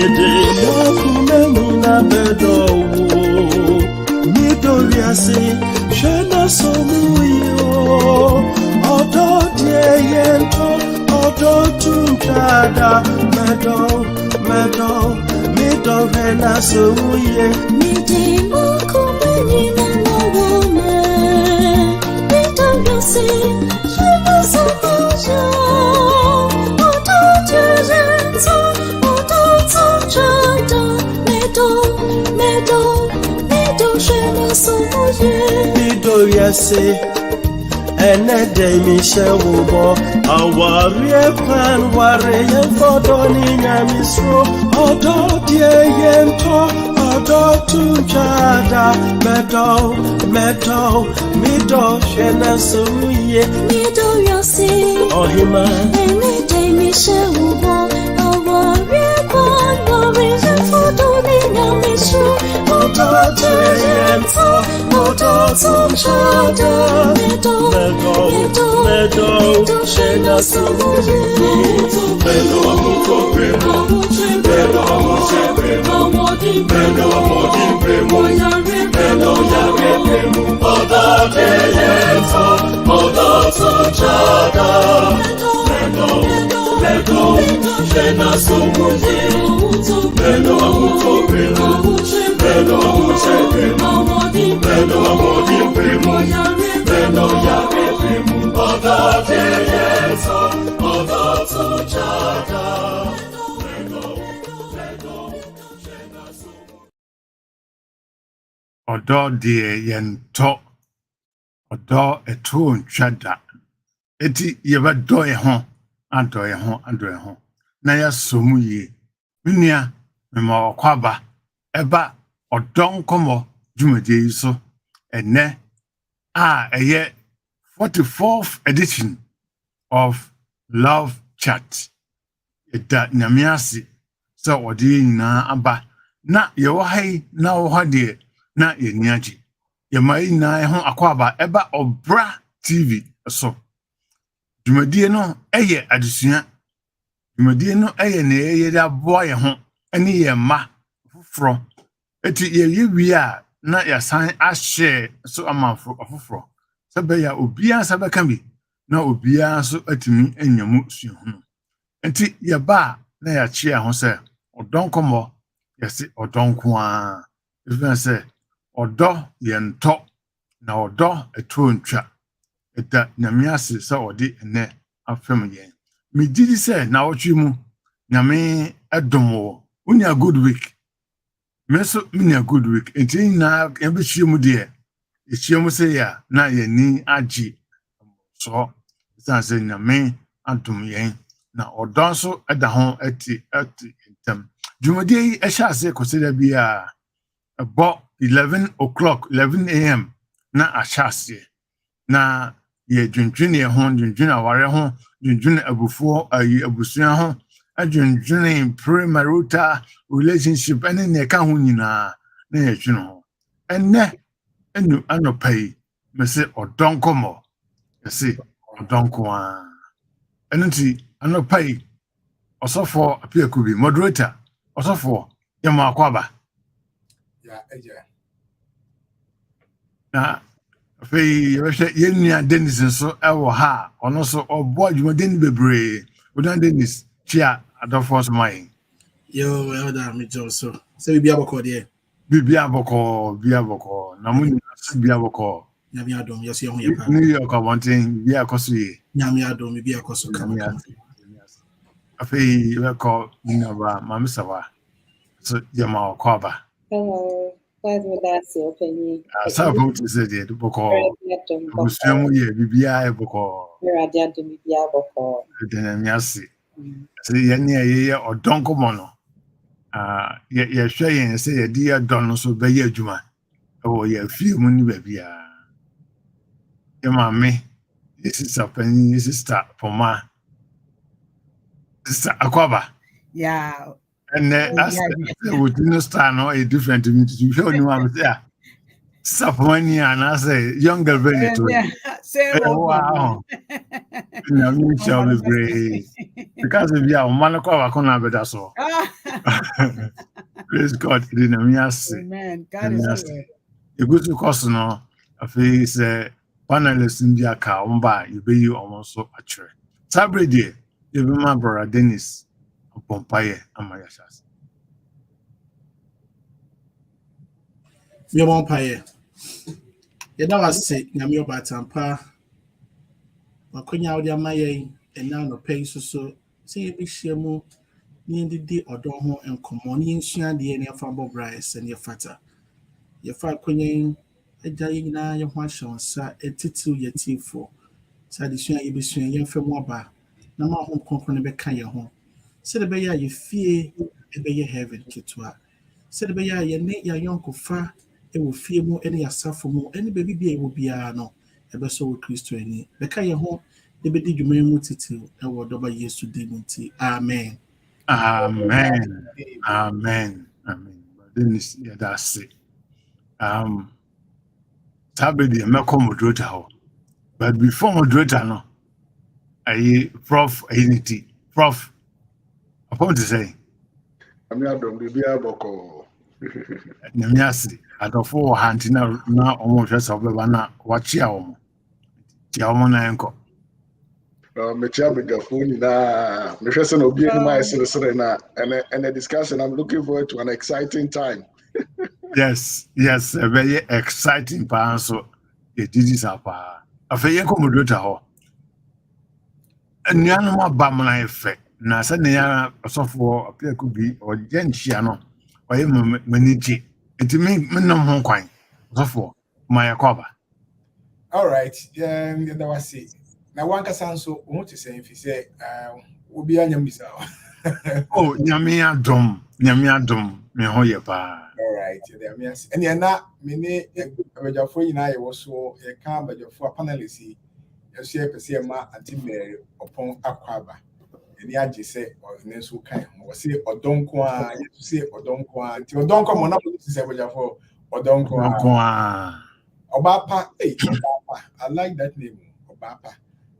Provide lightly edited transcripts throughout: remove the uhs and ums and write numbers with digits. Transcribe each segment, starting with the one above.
Mede Mokumeni na bedo Midoriase Shena Somuyo Odo Dieyento Odo Tuntada Medo Midorena Somuye Mede Mokumeni na Nawome Midoriase Shena Somuyo Odo Dieyento Odo Tuntada Medo Shena Somuye Midoriase Enede Mishewo Awarie Pan Ware Fodoni Nyamisro Odo Dieyento Odo Tunjada Medo Shena Somuye Midoriase Ohima Enede Mishewo Awarie Pan Ware Fodoni Nyamisro Odo Dieyento Odo Tunjada Medo Shena Somuye Medo Amuko Premo Medo Amuche Premo Medo Amodi Premo Medo Yare Premo Odo Dieyento Odo Tunjada Medo Shena Somuye Medo Amuko Premo Medo Amuche Premo Medo Amodi Premo Medo Yare Premo Odo Dieyento Odo Tunjada Odo Dieyento Odo Tunjada Eti yebedo ho ado ho na ya somuye nnia mema okwaba eba odonkomo dwumade yi so ene eye 44th edition of Love Chat eta nyamiase so odi nyina aba na ye wo hai na wo ha de na ye niaji ye mai na ho akwaba eba Obra TV so dwumadie no eye adesua dwumadie no eye na eye da boa ye ho ene ye ma foforo eti ye wi na ya san ahye so amafo afoforo sabe ya obia sabe kan bi na obia so atimi enyamu suhunu enti ye ba na ya chia ho se odonkomo yesi odonko a even se odo ye nto na odo etuontwa eta nyamiase se odi ene afem ye me didi se na otwi mu nyame edomo unya good week meso unya good week enti na ebe chiemu de echiemu se ya na ye ni agi so se nyame adom ye na odon so eda ho ati entem dwumadi yi ehya ase koseda bia about 11 o'clock 11 a.m. na achase na ye dwendwene ho dwendwene aware ho dwendwene abufuo abusua ho adwendwene premarital relationship ene ne ka ho nyina na ye twene ho enne enu anopai mese odonkomo yesi odonko a enunti anopai osofo Appiah Kubi moderator osofo yema akwaba na fe yenya Dennis so ewo ha ono so obo adwumaden bebre odan Dennis chia adofos mai yo elder me Johnson say bibia boko de bibia boko na muni bibia boko nyame adom yeso ye ho ye pa New York wanting bia akoso ye nyame adom bibia akoso kama afi we ko nyaba Maame Serwaa so yema akwaba Kwadwo that's open. Sa vote is there boko busuamu ye bibia boko Radia to bibia boko denamiase se ye ne ye odonkomo no ye hwe yen se ye di adon so be ye adwuma o ye fie mu ni ba bia ye Maame ye sister pani ye sister Pomaa sister akwaba yeah. And as would you start no a different to me to show you I'm there. Saponi and I say younger very wow. No, you shall be brave. Because if you are Manako Kona better so. Praise God. Amen. God is good. You go to course no. I feel say panelists in the car you be you almost so actually. Saturday, you be my brother Dennis Pompaye Amayashas. You won't pay. You know, I say, Namio Batampa. Makonya Odia Maye, and now no pay so. See, you be shame. Ni di odoho enkomo ni nsua de ne afa bo bryce and your fata ye fa kwenyen agya nyina ye ho ahyonsa etitiu ye tifo sa de sua ye be sua ye fa mu aba na ma ho konkon be ka ye ho se de be ya ye fie e be ye heaven kitwa se de be ya ye ne ya yonkofa e wo fie mu e ne ya safo mu e ne be bibia e wo bia no e be so wo Kristo ani be ka ye ho e be di dwuma mu titiu e wo do ba Yesu di nti amen. Amen. Amen. Amen. Dennis, yeah, that's it. Saturday, I'm not moderator. But before moderator, no, I Prof. Unity. Prof. I want to say, I'm not going to be able to. Namiasi, I don't for Hantina now almost just of Lavana, watch your Yaman. Metia megafoni na mehwese na obi anima esere na and a discussion. I'm looking forward to an exciting time. Yes, a very exciting part. So it is a part. A fair moderator ho. And Yanama Bamana effect. Na Sanya software Appiah Kubi or Gentiano or Maniji. It means no home coin. Software, my cover. All right, that was it. Now, one can sound so what to say if you say, we'll be on your missa. Oh, Yamia Dom, me hoya pa. All right, yes. And you're not many of for you, I was so a calm, but your four panelists, you share Asiamah and Mary upon Aquaba. And the Aji say, or Nesu kind, or say, or don't qua, you say, or don't qua, till don't come on up to say what you're for, or don't qua. Obapa, I like that name, Obapa.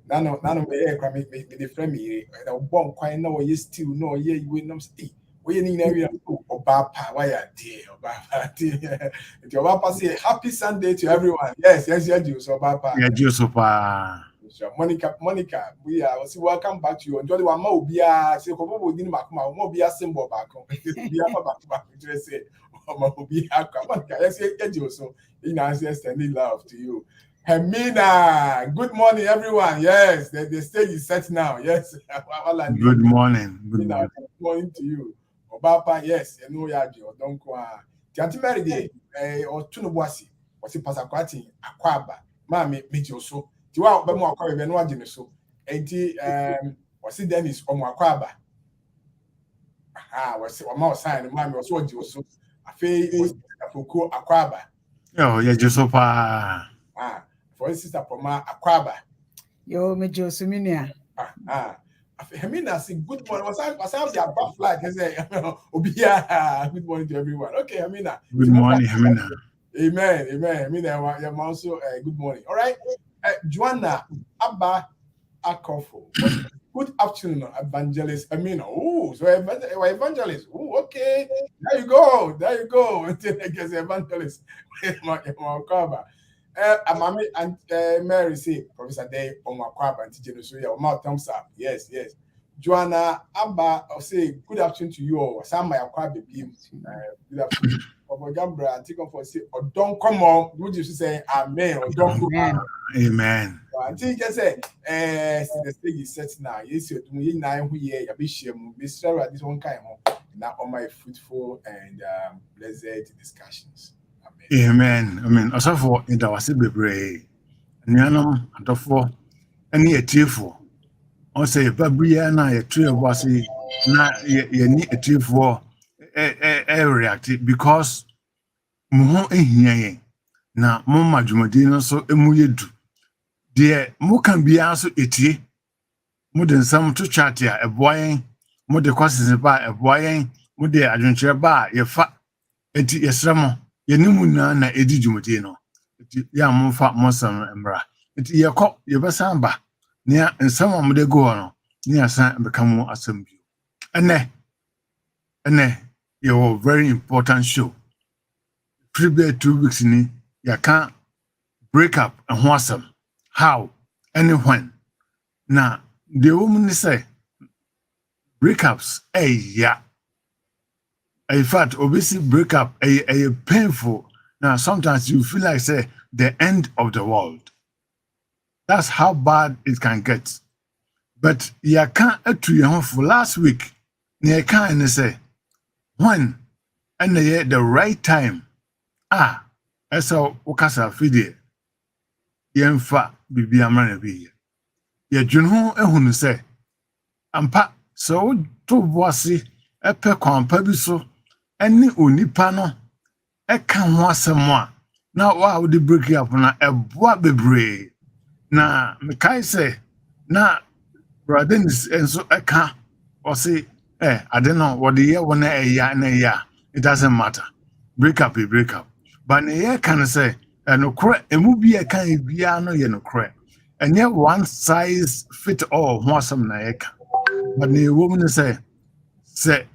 None of the air make the friend me. I won't quite know you still know ye you will not stay. We need area or Bapa, why are dear or Bapa dear. Your Bapa say happy Sunday to everyone. Yes, you so Bapa. Yeah, so far. Monica, we are welcome back to you. Enjoy the one more be a say didn't more be a symbol back home. We are back to say be a Monica. Yes, you so in answer standing love to you. Hermina, good morning, everyone. Yes, the stage is set now. Yes, good morning. Good morning to you. Obapa, yes, and no yaji or don't go. Tiantimeri de or Tunubuasi, or si Pasakwati, Aquaba, Maame, Mijoso. Tiwa, Bemo Aquaba, Benoa Jimiso, was it Dennis or Aquaba? Was it more sign, Mammy was what you so. A fee was Fokuoh Aquaba. Oh, yeah, just so far. For sister Pomaa Aquaba. Yo, me Josuminia. Hermina say good morning. Was I the above flag? I say, Obia, good morning to everyone. Okay, Hermina. Good morning, Hermina. Amen. Hermina, you're also good morning. All right. Joanna Abba Kuffour. Good afternoon, evangelist Hermina. Oh, so evangelist. Oh, okay. There you go. I guess evangelist. Maame and Mary say, Professor Day on Aquaba and teaching so your mouth thumbs up. Yes. Joanna Abba say good afternoon to you all. Some my Aquaba beam. Good afternoon. For Gambra and take on for say or don't come on. Would you say amen or don't go? Amen. Until you can say the stage is set now. Yes, you're doing 9 years. A bishop, Miss Serwaa, this one kind of now on my fruitful and blessed discussions. Amen. Also for it was a bebre. Nianum and for any a tearful. Also, Babriana, a tree of was na ye need a tearful react because Muho in na Mama Jumadino so emuyedu. Dear Mo can be also etie. More than some to chat here, a boy, more the questions about a boy, more the adventure bar, your fat, eti yesramo. Yenimuna na edi jumudi no. Ya mfa mosam embra. Enti yekọ yebesamba. Nia nsam amde go no. Nia san bekamu asem bio. Ene and your very important show. 2 weeks ni you can't break up and what's how and when. Now the woman say breakups, yeah. In fact, obviously breakup a painful. Now sometimes you feel like say the end of the world. That's how bad it can get. But you can't for last week. You can't say when and the right time. Eso ukasa fidie. Yemfa bibi amana bi. Ye dwunho ehunu se ampa so to boase epe kwampa bi so ene onipa no eka ho asem a na wa wo de break up na eboa bebre na mekai se na brother enso eka o say I don't know what the year when it doesn't matter. Break up. But the can say, no correct, a movie can be no correct. And yet one size fit all, some naeka. But the woman say,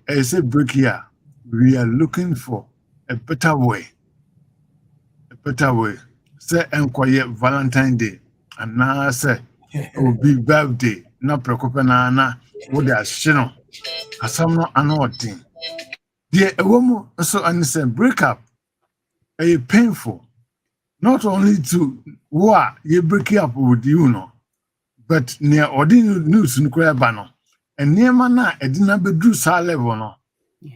I say, break here. We are looking for a better way. Say, and quiet Valentine Day. And now say, it will be birthday. No preoccupana, what they are shino. Asamno anotin. Dear a woman so understand break up. A painful. Not only to what you break up with but near ordinary news in Kwabano. And near mana a dinner bedroom sa level no.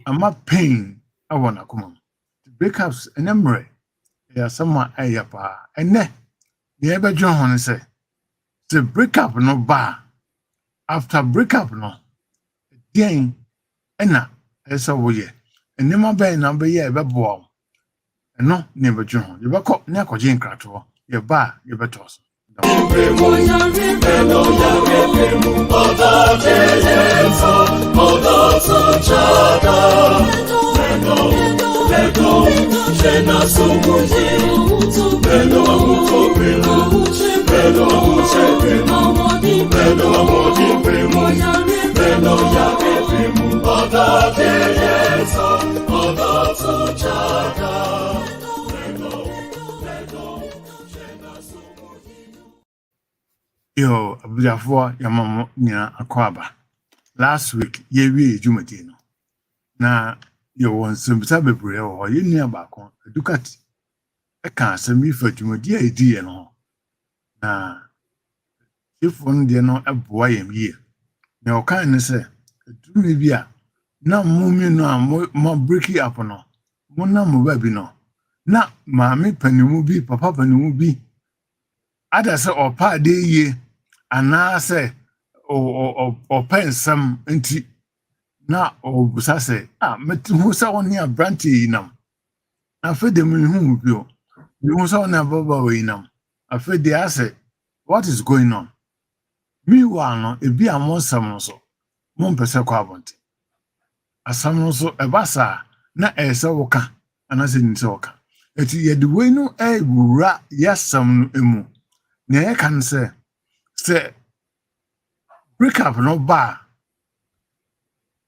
I'm not pain. I wanna come. The breakups and emery. They are somewhat ayapa. And ne near bedroom and say the breakup no bar. After breakup no. Again, ena esa woye enema be na be ye be bo eno ne be dwo ye be ko ne akoje nkrato ye ba ye be tos Yo, abujafo yamamo nyina akwaba. Last week, ye wi jumati no. Na yo won sembisa bebre ho ye nua baako Ducati. E kan semi fa jumadi e di ye no. Na ifon de no eboa yem ye. Na o kan ne se dumi bi a na mummi no a mo break up no. Mo na mo ba bi no. Na maame panimu bi papa panimu bi ada se opa de ye ana se o pensam nti na o busa se metu se woni abranti nam afede me hu bi o mi so na baba we nam afede ase what is going on meanwhile no ebi amonsam no so mo mpese kwa abonti asam no so ebasa na ese woka ana se nse woka eti ye de we no wura yasam no emu na ye kan se break up no ba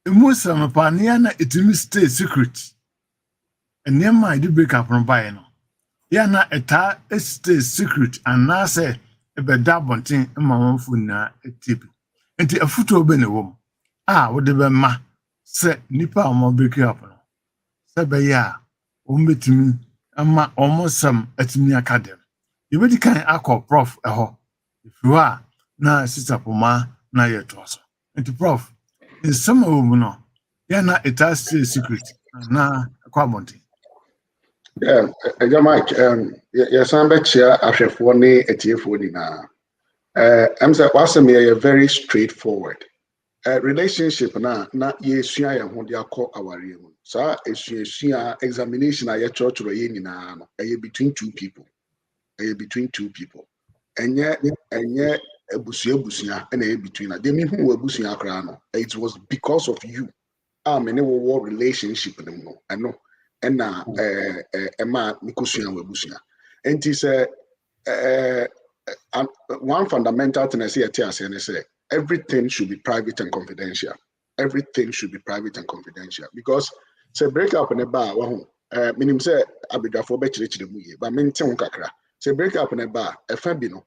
emotion pa na na etimi stay secret and near my do break up no ba no ya na eta stay secret and na say e be da bonten ma wonfo na etibi enti afuto be ne wom wo de be ma se nipa mo break up no se be ya o metimi ama omosam atimi akadem you be kan akọ prof eho if you are na sister Pomaa na yetoso enti prof in some of no ya na it has a secret na kwabonti Mike, yes, I'm betcha ahwefo ne etiefo ni na. I'm say wasem ye very straightforward. Relationship na yesua ye ho de akọ aware mu. So esua examination a ye church ro ye nyina no. Between two people. Between two people. Enye ebusia na between na. Dem hu ebusia akra no. It was because of you. Many war relationship them no. I know. And Emma Nikusia Webusia. And he said, one fundamental thing I see at TSN is everything should be private and confidential. everything should be private and confidential. Because say break up in a bar, meaning say abidwa for bechire mu ye, but maintain kakra. Say break up in a bar, a fabino,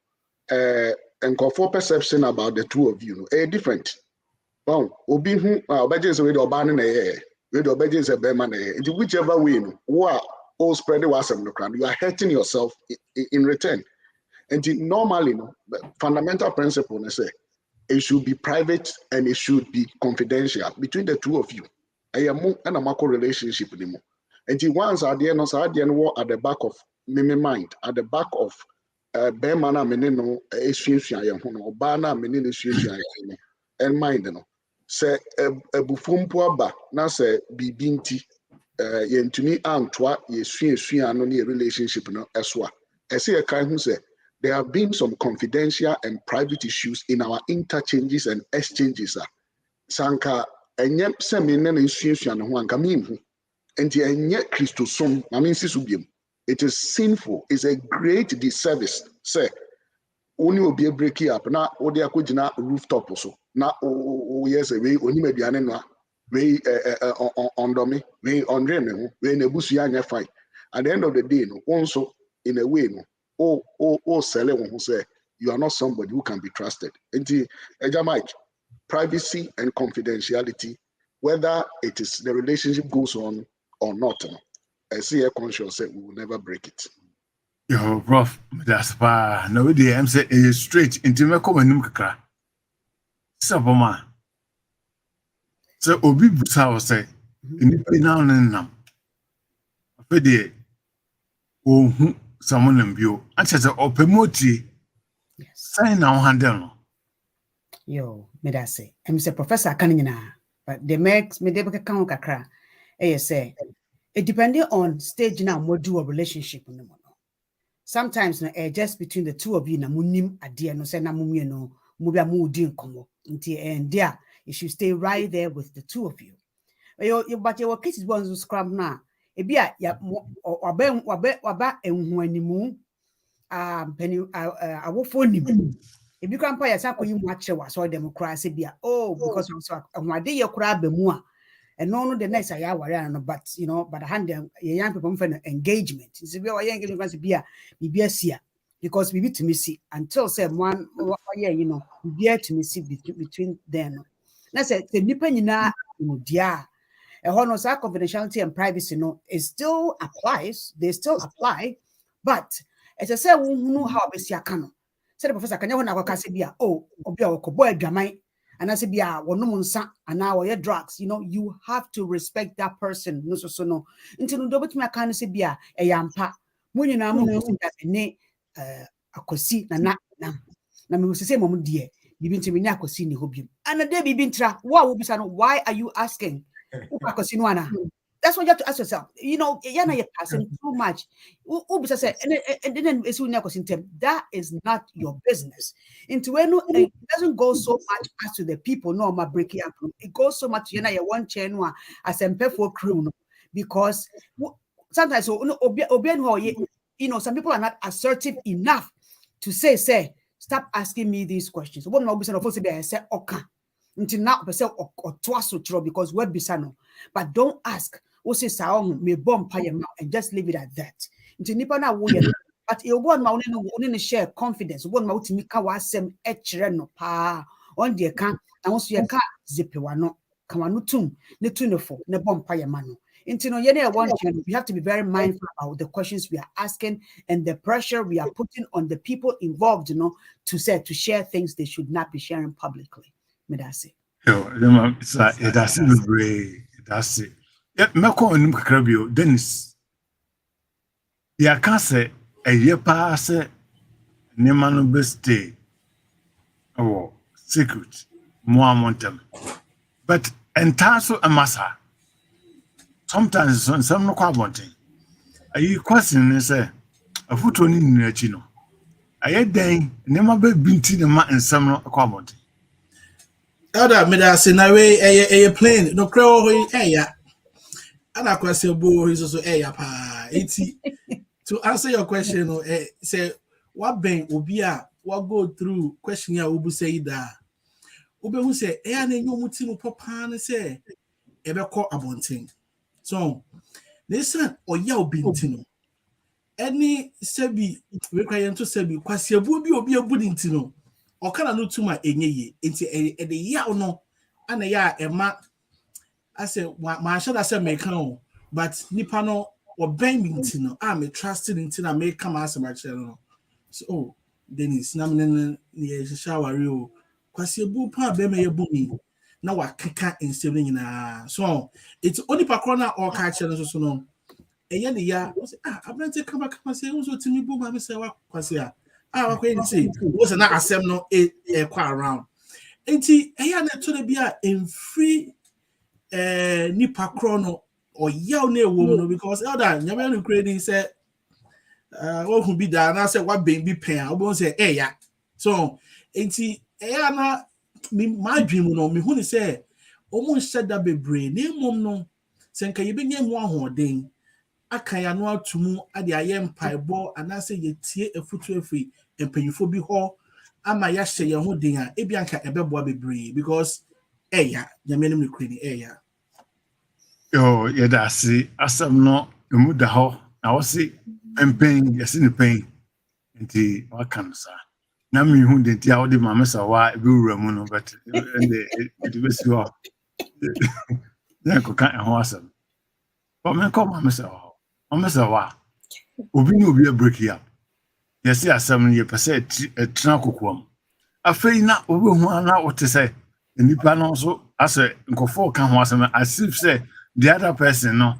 and for perception about the two of you, different. Well, obi hu obedience we the oban na we the obedience a be man na whichever way no all spread the wasam no crowd, you are hurting yourself in return. And normally, no, the fundamental principle is say it should be private and it should be confidential between the two of you. I am and a macro relationship anymore. And once at the end at the back of my mind, at the back of Bemana menino eshinsha or Bana menino and mind no. Say a bufumpo ba na say bibinti yentumi antwa yesua no ne relationship no eswa. I say a kind who say there have been some confidential and private issues in our interchanges and exchanges. Sanka enye semine na esua no ho anka mimhu. Enti enye Christosom na mensi subiem. It is sinful. It's a great disservice. Say only will be a break up na odi akogina rooftop so na yes we oni mediane no we ondomi we ondre me ho we na busu anya fine. At the end of the day no also in a way no sell who say you are not somebody who can be trusted. Enti eja Mike, privacy and confidentiality, whether it is the relationship goes on or not, I see a conscious say we will never break it. Yo, Prof, that's why no day I'm saying straight into me come and kakra. So Pomaa. So obi busa was say in now nam. Afede oh someone mbio. Anche say opemoti. Yes. Sign now handle no. Yo, me da say. I'm say professor kan nyina. But the makes me dey kan kakra. Say it depending on stage now module of relationship no. Sometimes no just between the two of you na munim ade no say na mumie no mu bia mu di nkomo nti and there you should stay right there with the two of you. But your cases ones scrum na e bia ya waba enhu animu peni awofo nim e bi krampa ya sa koyi mu achewa so democracy bia because so ahwade ye kura ba mu a and no the next I worry no but you know but hand young people for engagement so we are young engagement be sia because we be to me see until say one year you know be to me see between them na say the nipa nyina no dia e ho no say confidentiality and privacy no it still applies, they still apply, but as I say we know how be sia ka no say the professor kanya ho na kwaka say bia obi a okobo adwaman and I say bia wonum nsa ana wo ye drugs, you know, you have to respect that person no so no until no do betumi aka no say bia e yampa mo nyina mo say that ne akosi na me say mom de bibi ntimi nya akosi ni hobim and de bibi ntra wo bisa no why are you asking akosi no ana. That's what you have to ask yourself. You know, you're passing too much. And then that is not your business. Into it doesn't go so much as to the people. No, my breaking up. It goes so much. You know, one chain as a for crew because sometimes you know some people are not assertive enough to say stop asking me these questions. What no be say okay. Until now, or twice because we're bisano, but don't ask. Say saong me bomb payam and just leave it at that. Until nipa na wo but e one ma only share confidence. One ma utimi ka wasem echere no pa on the can and once you can zip wano kamanu tum ne tunefo ne bomb payam no. Until no yene one we have to be very mindful about the questions we are asking and the pressure we are putting on the people involved, you know, to share things they should not be sharing publicly. Medase. Yo, that's great. That's it. Yeah, Mako and Krabio, Dennis. Ya can't say a year pass Nemano best day. Oh, secret. More montem. But and Tasso a massa. Sometimes on some no quabanting. Are you questioning, say, a foot on in the chino? I had dang, never been to the man and some no quabanting. Other medicine away a plane, no crow, and a question bo is also pa. To answer your question, say what bank will be what go through question ya ubu say that who say na enyo muti mu papa ne say ebekọ abonten. So this son oya obi ntino any sebi we kwa yento sebi kwasiabu bi obi abu ntino okana no tuma enyeye enti e de ya no ana ya ema ase ma shada say me kan o but nipa no oben mi ntino me trusted ntino me come asem a chere no so Dennis na me ne shawari o kwasiabu pa be me yabu mi na wakeka nsem nyina so it's only pakona or catch so no eya ne ya abrante kama say unso timi bu ma me say wa kwase a wakwe say wo na asem no kwa around enti eya na to be a free ni pakro no or ya na ewo no because elder nyame no creating say wo hu bi da na say wa ben bi pen a wo say eya so enti eya na my dream no me hu ni say omo nhyeda bebre na emom no senka yebenya mu ahoden aka ya no atumu ade aye mpaebo anase yetie efutu efri empanyifo bi ho ama ya hye ye ho den a ebi anka ebeboa bebre because eya nyame nim kreni eya yo yeda si asam no emu da ho na wo si empen yesi ne pen nti wakan sa na me hu de ti a wo de Maame Serwaa ebi wura mu no but it be si ho na ko kan ho asam but me ko Maame Serwaa obi ni obi break up yesi asam ye pese tena kokoam afei na obi hu ana wote say nipa no so ase Kuffour kan ho asam as if say the other person no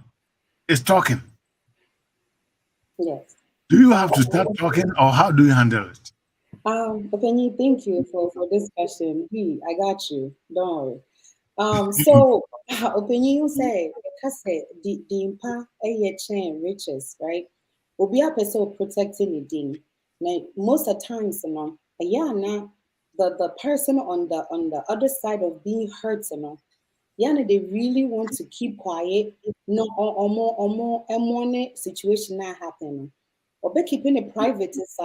is talking. Yes. Do you have to start talking or how do you handle it? Opinion, thank you for this question. I got you. Don't worry. So opinion, you say because the impact chain riches, right? Will be a person protecting the thing. Now, most of the times, you know, the person on the other side of being hurt, you know, they really want to keep quiet. No, or more situation not happening. Or be keeping it private is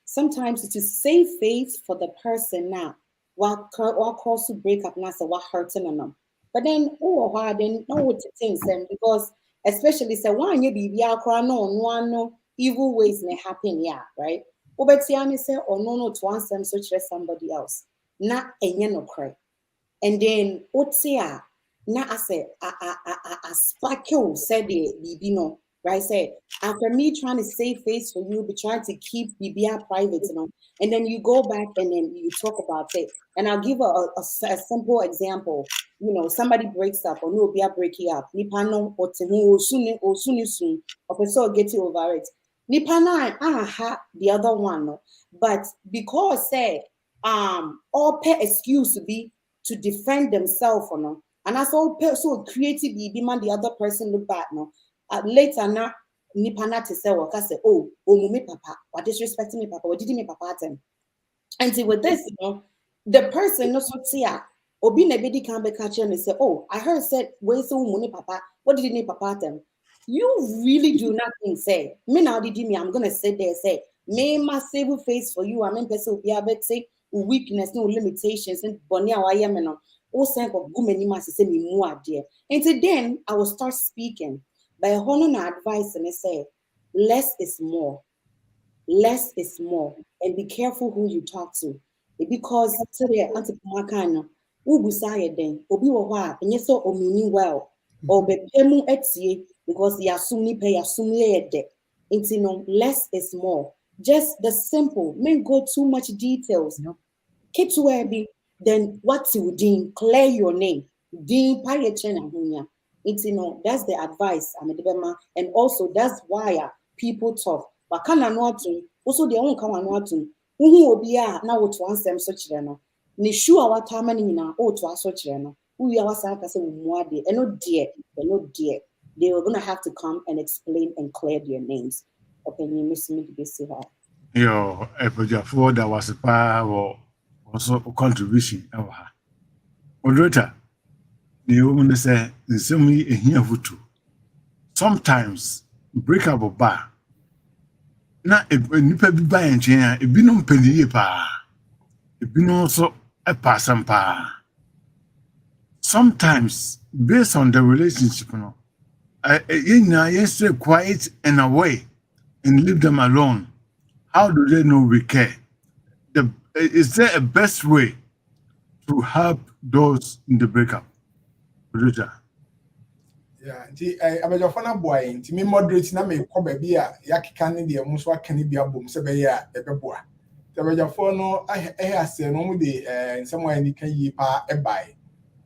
sometimes it is save face for the person now. What cause to break up now, so what hurting them. But then then know what to think them because especially say one you be no evil ways may happen, yeah, right? But Tiani say no to answer them such as somebody else. Not a no cry. And then Otia na I said a sparkle said the no. Right, say after me trying to save face for you, be trying to keep BBR private, you know, and then you go back and then you talk about it. And I'll give a simple example. You know, somebody breaks up or no, be a breaking up. Nipano or soon or person get you over it. Nipana the other one, no. But because say all pay excuse to be to defend themselves or no, and that's all so creative be man the other person look back no. Later na nipana to say waka say me papa what disrespecting me papa what did me papa them and see with this you know the person no so tia obi na bedi can be catch and say I heard said where so me papa what did me papa them you really do nothing say me now did me I'm gonna sit there say me my save face for you I mean person be able say weakness no limitations and bonny I am no o sense of gumeni ma say me mu ade and then I will start speaking. By honoring advice and say, less is more. Less is more. And be careful who you talk to. Because today, Auntie Pomaa, Ubusaya then, Obi Wawa, and yes, so meaning well. Or be pemu etie, because the assuming pay assuming debt. It's no less is more. Just the simple, men go too much details. No. Keep to where be, then what you deem, clear your name. Deem pay chena hunya. It's that's the advice and also that's why people talk. But can not also they won't come and who will be now to answer such no. Ni sure what time to us such no. Who are say more dear and no dear, they were gonna have to come and explain and clear their names. Opinion miss me to be civil. Yo, for that was a power also contribution. Moderator. The woman say the same way here vutu. Sometimes break up a bar. Na nipa bi ba enchen a ebi no mpaniye pa. Ebi no so a person pa. Sometimes, based on the relationship, you stay quiet and away and leave them alone. How do they know we care? Is there a best way to help those in the breakup? Producer. Yeah, I'm a fan of boy. To me, moderate na me ko baby a yakika ne de mo so aka ne bia bom se be ya ebeboa. The major no I say no mu de someone ni kan yi pa e bai.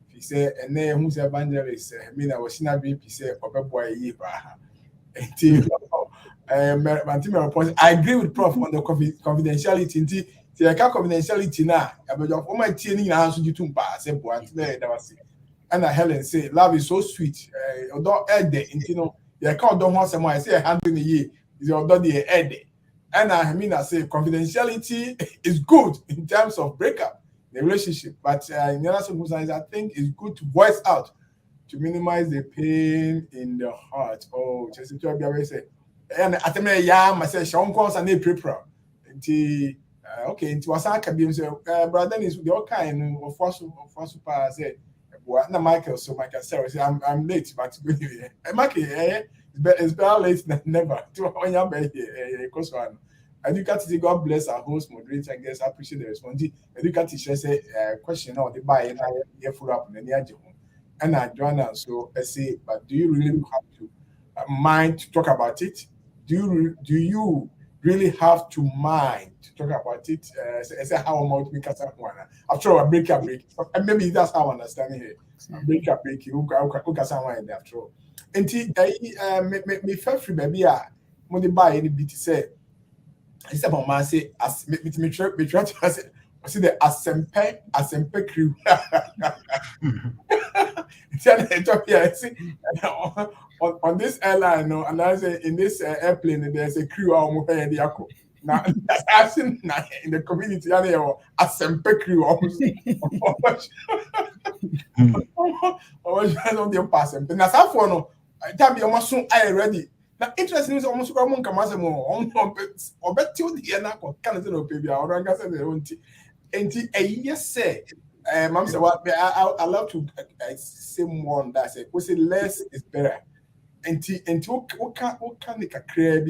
He say ene hu se evangelist me na was na be say obeboa yi pa. I agree with Prof on the confidentiality. Nti the confidentiality na abejo o ma tie ni na so jitu pa say boa nti na da wase. And Helen say, love is so sweet. Although Ede, you know, you can't do once a month. I say, 100 a year is although the Ede. And I say, confidentiality is good in terms of breakup, the relationship. But in the other circumstances, I think it's good to voice out to minimize the pain in the heart. Oh, just to be say, and at the moment, I say, Sean calls and they prepare. Okay, into Wasaka can say, brother, is your kind of fossil say. Na Michael, so Michael say I'm late, but Michael, it's better late than never. When you're here, Educated, God bless our host, moderator, and guests. I appreciate the response. Educated, she say question or the buy and I follow up on the near and I join us. So I say, but do you really have to mind to talk about it? Do you really have to mind to talk about it? Say how much we can one. After a break, and maybe that's how I understand it. Break. You can someone after all. And me feel free, baby. When they buy any bit, say, it's about my say, as me try to say, I see the Acheampong crew. On this airline, no, and I say in this airplane, there's a crew almost paying the aqua. Now, I've seen in the community, I know Acheampong crew almost. On the passing. But now, for no, I tell you, almost soon I ready. Now, interesting is almost come on, come as a more or bet you the end of Canada, baby, or I guess they won't. And a yes, say. Mom said, "What I love to say more on that. Say, we say less is better. And what can make a crab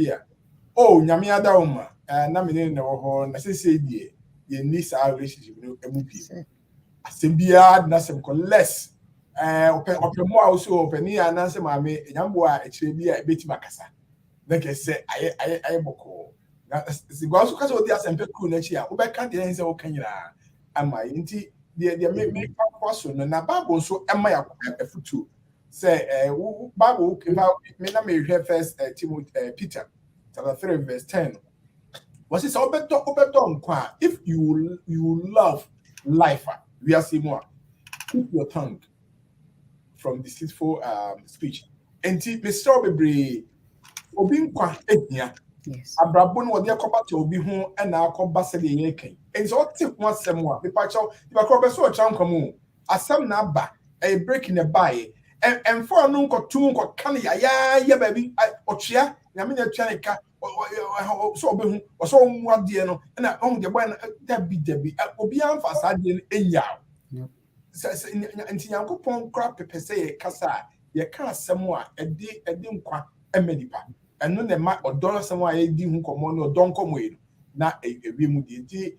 oh, Nyami Adauma, na me no ho na say die ye need our relationship no MP. Asembia na sem ko less. Open more also open here na say Maame nyambo a ekire bi a beti makasa. Na ke say I boko. Na si go also kasa odi Acheampong crew na chi a wo be ka de say wo kan nyina ama nti the make person na Bible so ema ya efutu say Bible me na me hear first Timothy Peter chapter 3 verse 10 was it so better nkwa if you love life we are see more keep your tongue from deceitful speech enti me so bebre obi nkwa ehia Yes. Abrabo no de akoba to obi ho na akoba se de yen kan. En so te ho asem a me pa chaw, di ba ko be so chan kwamu. Asem na ba e break in the buy. En for no nko tu nko kan ya baby otwea na me na twa ne ka so obi ho so mu ade no na on de boy na da bi obi amfa sa de enya. Nti yankopon kra pepese ye kasa ye ka asem a ede nkwa emedipa. And no ma odon someone I di hu komo no odon komo yi na ewie mu di nti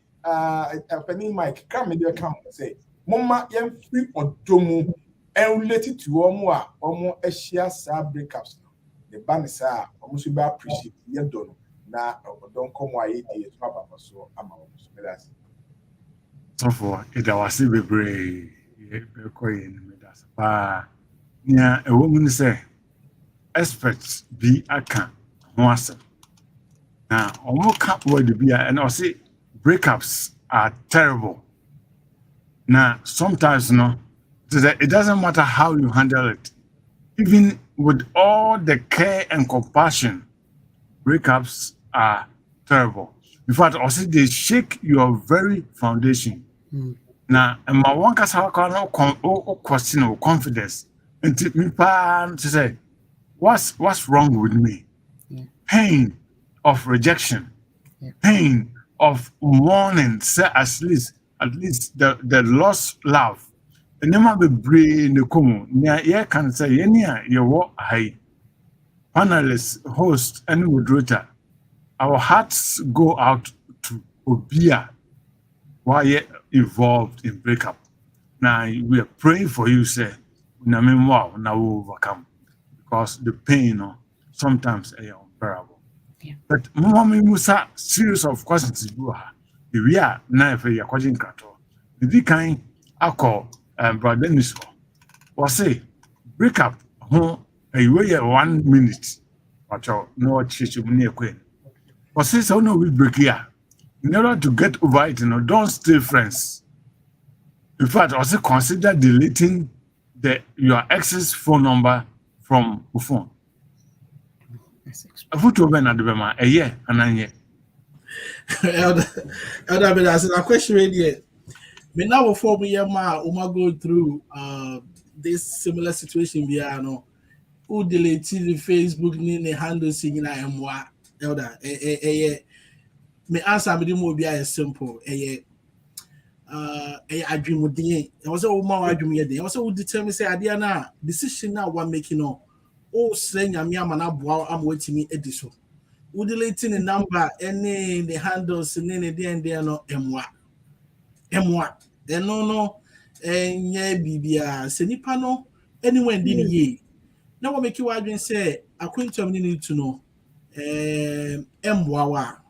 Penny Mike come me dey come say momma yem free odomu and related to omo ehia sa breakups the ban sa omo so be appreciate ye don na odon komo ayi di so aba so ama omo so that's So for it was a bebre ye be koyi ni me das pa nya e wo mu say experts be aka ho asem na omo ka word be and I say breakups are terrible. Now sometimes it doesn't matter how you handle it, even with all the care and compassion, breakups are terrible. In fact, I say they shake your very foundation. Now, and my one case how can question or confidence and me to say what's wrong with me? Pain of rejection, pain of warning, say at least at least the lost love. And never be brave in the common. Yeah, can say any you walk high. Panelists, host, and moderator. Our hearts go out to Obia while yet involved in breakup. Now we are praying for you, say, now we overcome because the pain sometimes is unbearable. Yeah. But mommy Musa series of questions we are now for your question kato. The kind I call brother Niso or say breakup a way 1 minute. But no church near queen. Or say so no we break here. In order to get over it, don't stay friends. In fact, also consider deleting your ex's phone number from the phone. A photo of another a year and a year. Elder, but as a question here, me now before me go through this similar situation we are no. Who deleted the Facebook ni the handle singing I am what elder me answer me more be simple I dream with the I was all more dream yet. I also determine say idea na decision now one making no saying I'm waiting me edition. Who deleting the number any the handles and any there no M1 then no and yeah bibia se nipa no anywhere did ye. Now what make you wondering say according need to know mwawa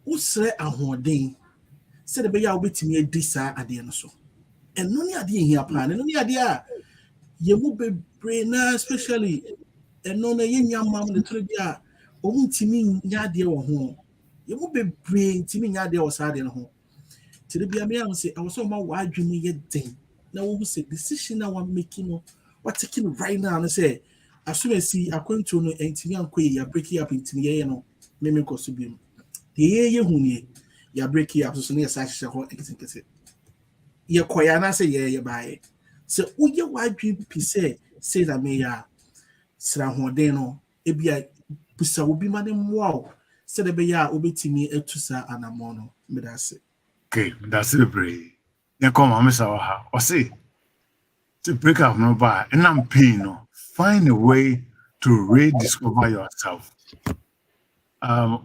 usre ahoden say the beya obetimi edi saa ade no so eno ne ade hia plan eno ne ade a yemu bebre na especially eno na yenya mam ne tro bia omuntimi nya ade wo ho yemu bebre ntimi nya ade wo saa ade no ho tire bia me am say I was so ma wa adwumi ye den na wo say decision na wa making no what taking right now and say as soon as see akwantu no entimi anko ya break up entimi ye no me ko so biem de ye huni ya break up so ne sa hye ho eketekete ye koya na say ye baaye so uye wadwi pise say that me ya sra hoden no e bia busa obi ma ne moa say de be ya obetimi atusa anamo no me da say Okay, that's the brave. You come on, Miss Awaha, or say to break up no bar and I'm paying no. Find a way to rediscover yourself.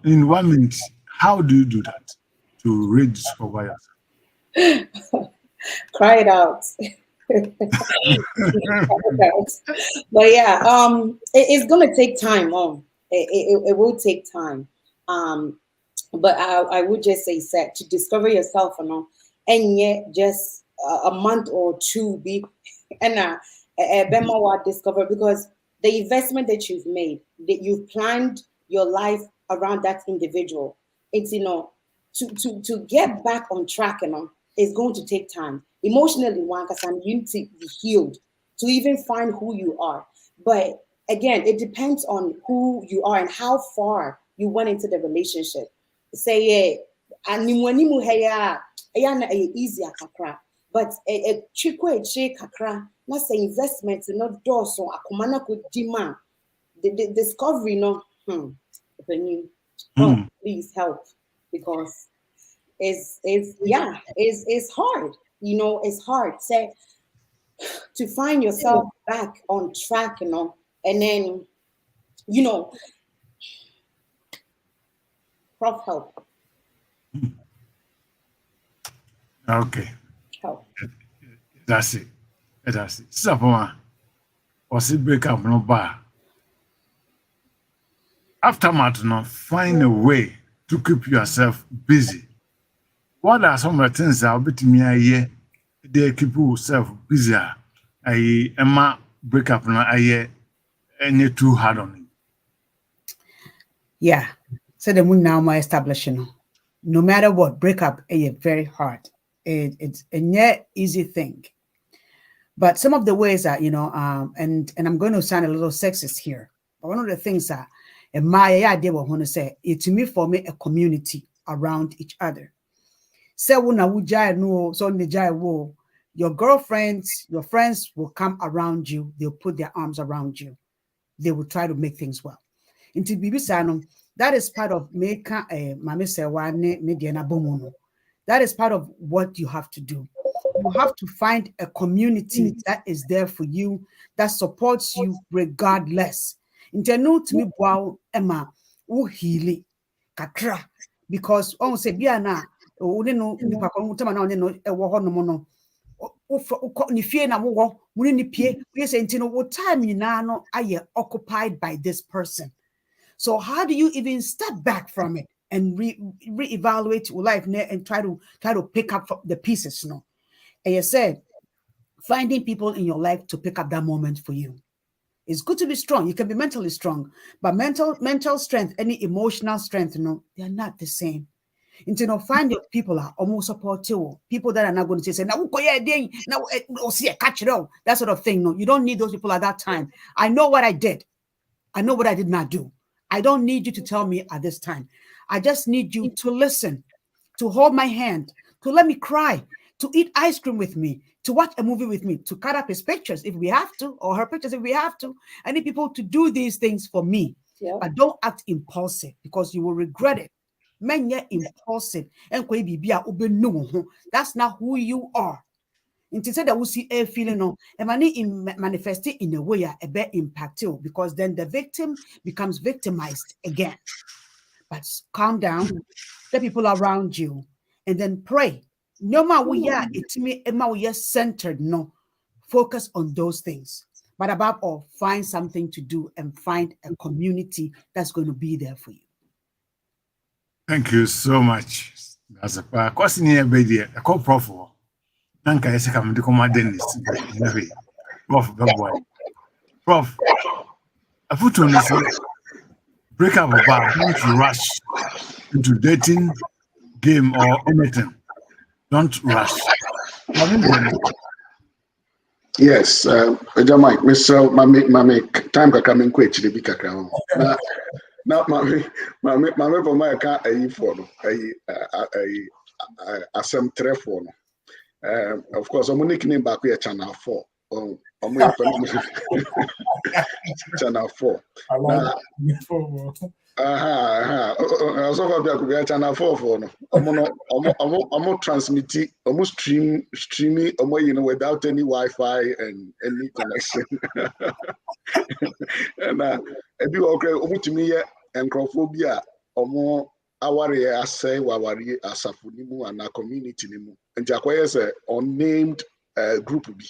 In 1 minute, how do you do that to rediscover yourself? Cry it out. But yeah, it's gonna take time. It will take time. But I would just say, set to discover yourself, and yet just a month or two be and discover because the investment that you've made, that you've planned your life around that individual, it's to get back on track, it's going to take time. Emotionally, one because you need to be healed to even find who you are. But again, it depends on who you are and how far you went into the relationship. Say animu heya na easier kakra but a chikwe che kakra na say investment no doso akomana ko dima the discovery no please help because it's hard, it's hard say to find yourself back on track, and then Prof, help. Okay. Help. That's it. Sapoma, was it break up no bar? Aftermath, find a way to keep yourself busy. What are some of the things that will be to me a year? They keep yourself busy. I break up now a year and you're too hard on it. Yeah. So the moon now my establishing. No matter what, breakup is very hard. It's a not easy thing. But some of the ways that and I'm going to sound a little sexist here. But one of the things that my idea was want to say it to me form a community around each other. So your girlfriends, your friends will come around you. They'll put their arms around you. They will try to make things well. Into Bibi Sanum. That is part of Maame Serwaa ne Diana Bomono. That is part of what you have to do. You have to find a community that is there for you, that supports you regardless. Intenu to me wow Emma healy kakra because on say bia na o no nipa ko tama na on no e wo ho no no ni fie na wo mu ni pie we say ntino wo time nyina no aye occupied by this person. So how do you even step back from it and reevaluate your life and try to pick up the pieces? No, and you said finding people in your life to pick up that moment for you. It's good to be strong. You can be mentally strong, but mental strength, any emotional strength, they're not the same. Until find your people are almost supportive. People that are not going to say, now see a catch it all, that sort of thing. No, you don't need those people at that time. I know what I did. I know what I did not do. I don't need you to tell me at this time. I just need you to listen, to hold my hand, to let me cry, to eat ice cream with me, to watch a movie with me, to cut up his pictures if we have to, or her pictures if we have to. I need people to do these things for me. Yeah. But don't act impulsive because you will regret it. Men are impulsive. That's not who you are. Instead that we see a feeling no, manifest it in a way a bit impactful because then the victim becomes victimized again. But calm down, the people around you, and then pray. No matter we are, it's me, we are centered. No, focus on those things. But above all, find something to do and find a community that's going to be there for you. Thank you so much. That's a question here, baby. I call Prof. Nanka yese kam de Panelists. Prof. I put on this break up about don't rush into dating, game or anything. Don't rush. Yes, Mike, Mr. Maame, time ka coming quick to be kakra. Now, Maame for my car a for no, a some for no. Of course, I'm nickname back here channel 4. Channel 4. Also Appiah Kubi channel 4 for no. I'm transmitting, almost streaming, without any Wi-Fi and any connection. And ebi okay, to me and Kuffour aware asay wawari asafo nimu and community nimu and akweye say unnamed group bi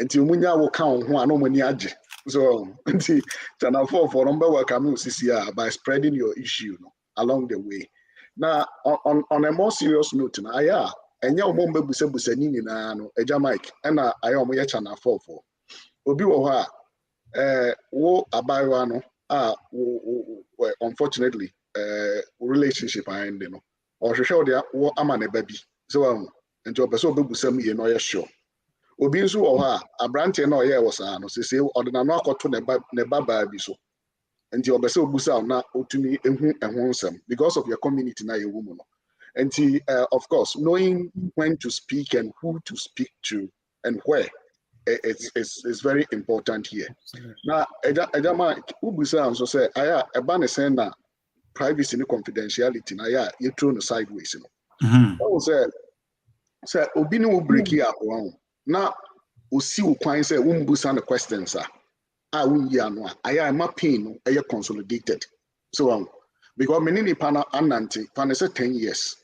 enti omunya wo ka ho ano mani age so enti channel 4 for number welcome CCR by spreading your issue along the way. Now on a more serious note na aya enye omo mbebusa ni nyina no eja Mike na aya omo ye channel 4 for obi wo ho a wo abawa no unfortunately relationship and or show there what am a baby so and your person begusam ye no sure obi nso o ha abrante na oye was no say ordinary no akoto ne baba bi so and your person obusa na otumi ehu nsem because of your community na ye woman and of course knowing when to speak and who to speak to and where it's very important here. Now eja Mike ubusa nso say aya eba ne sen na privacy and confidentiality na ya you throw no sideways say obi no break here na osi wo kwan say wo mbusa na questions wunyi ano aya ma pain no eye consolidated so because many nipa na anante pa na say 10 years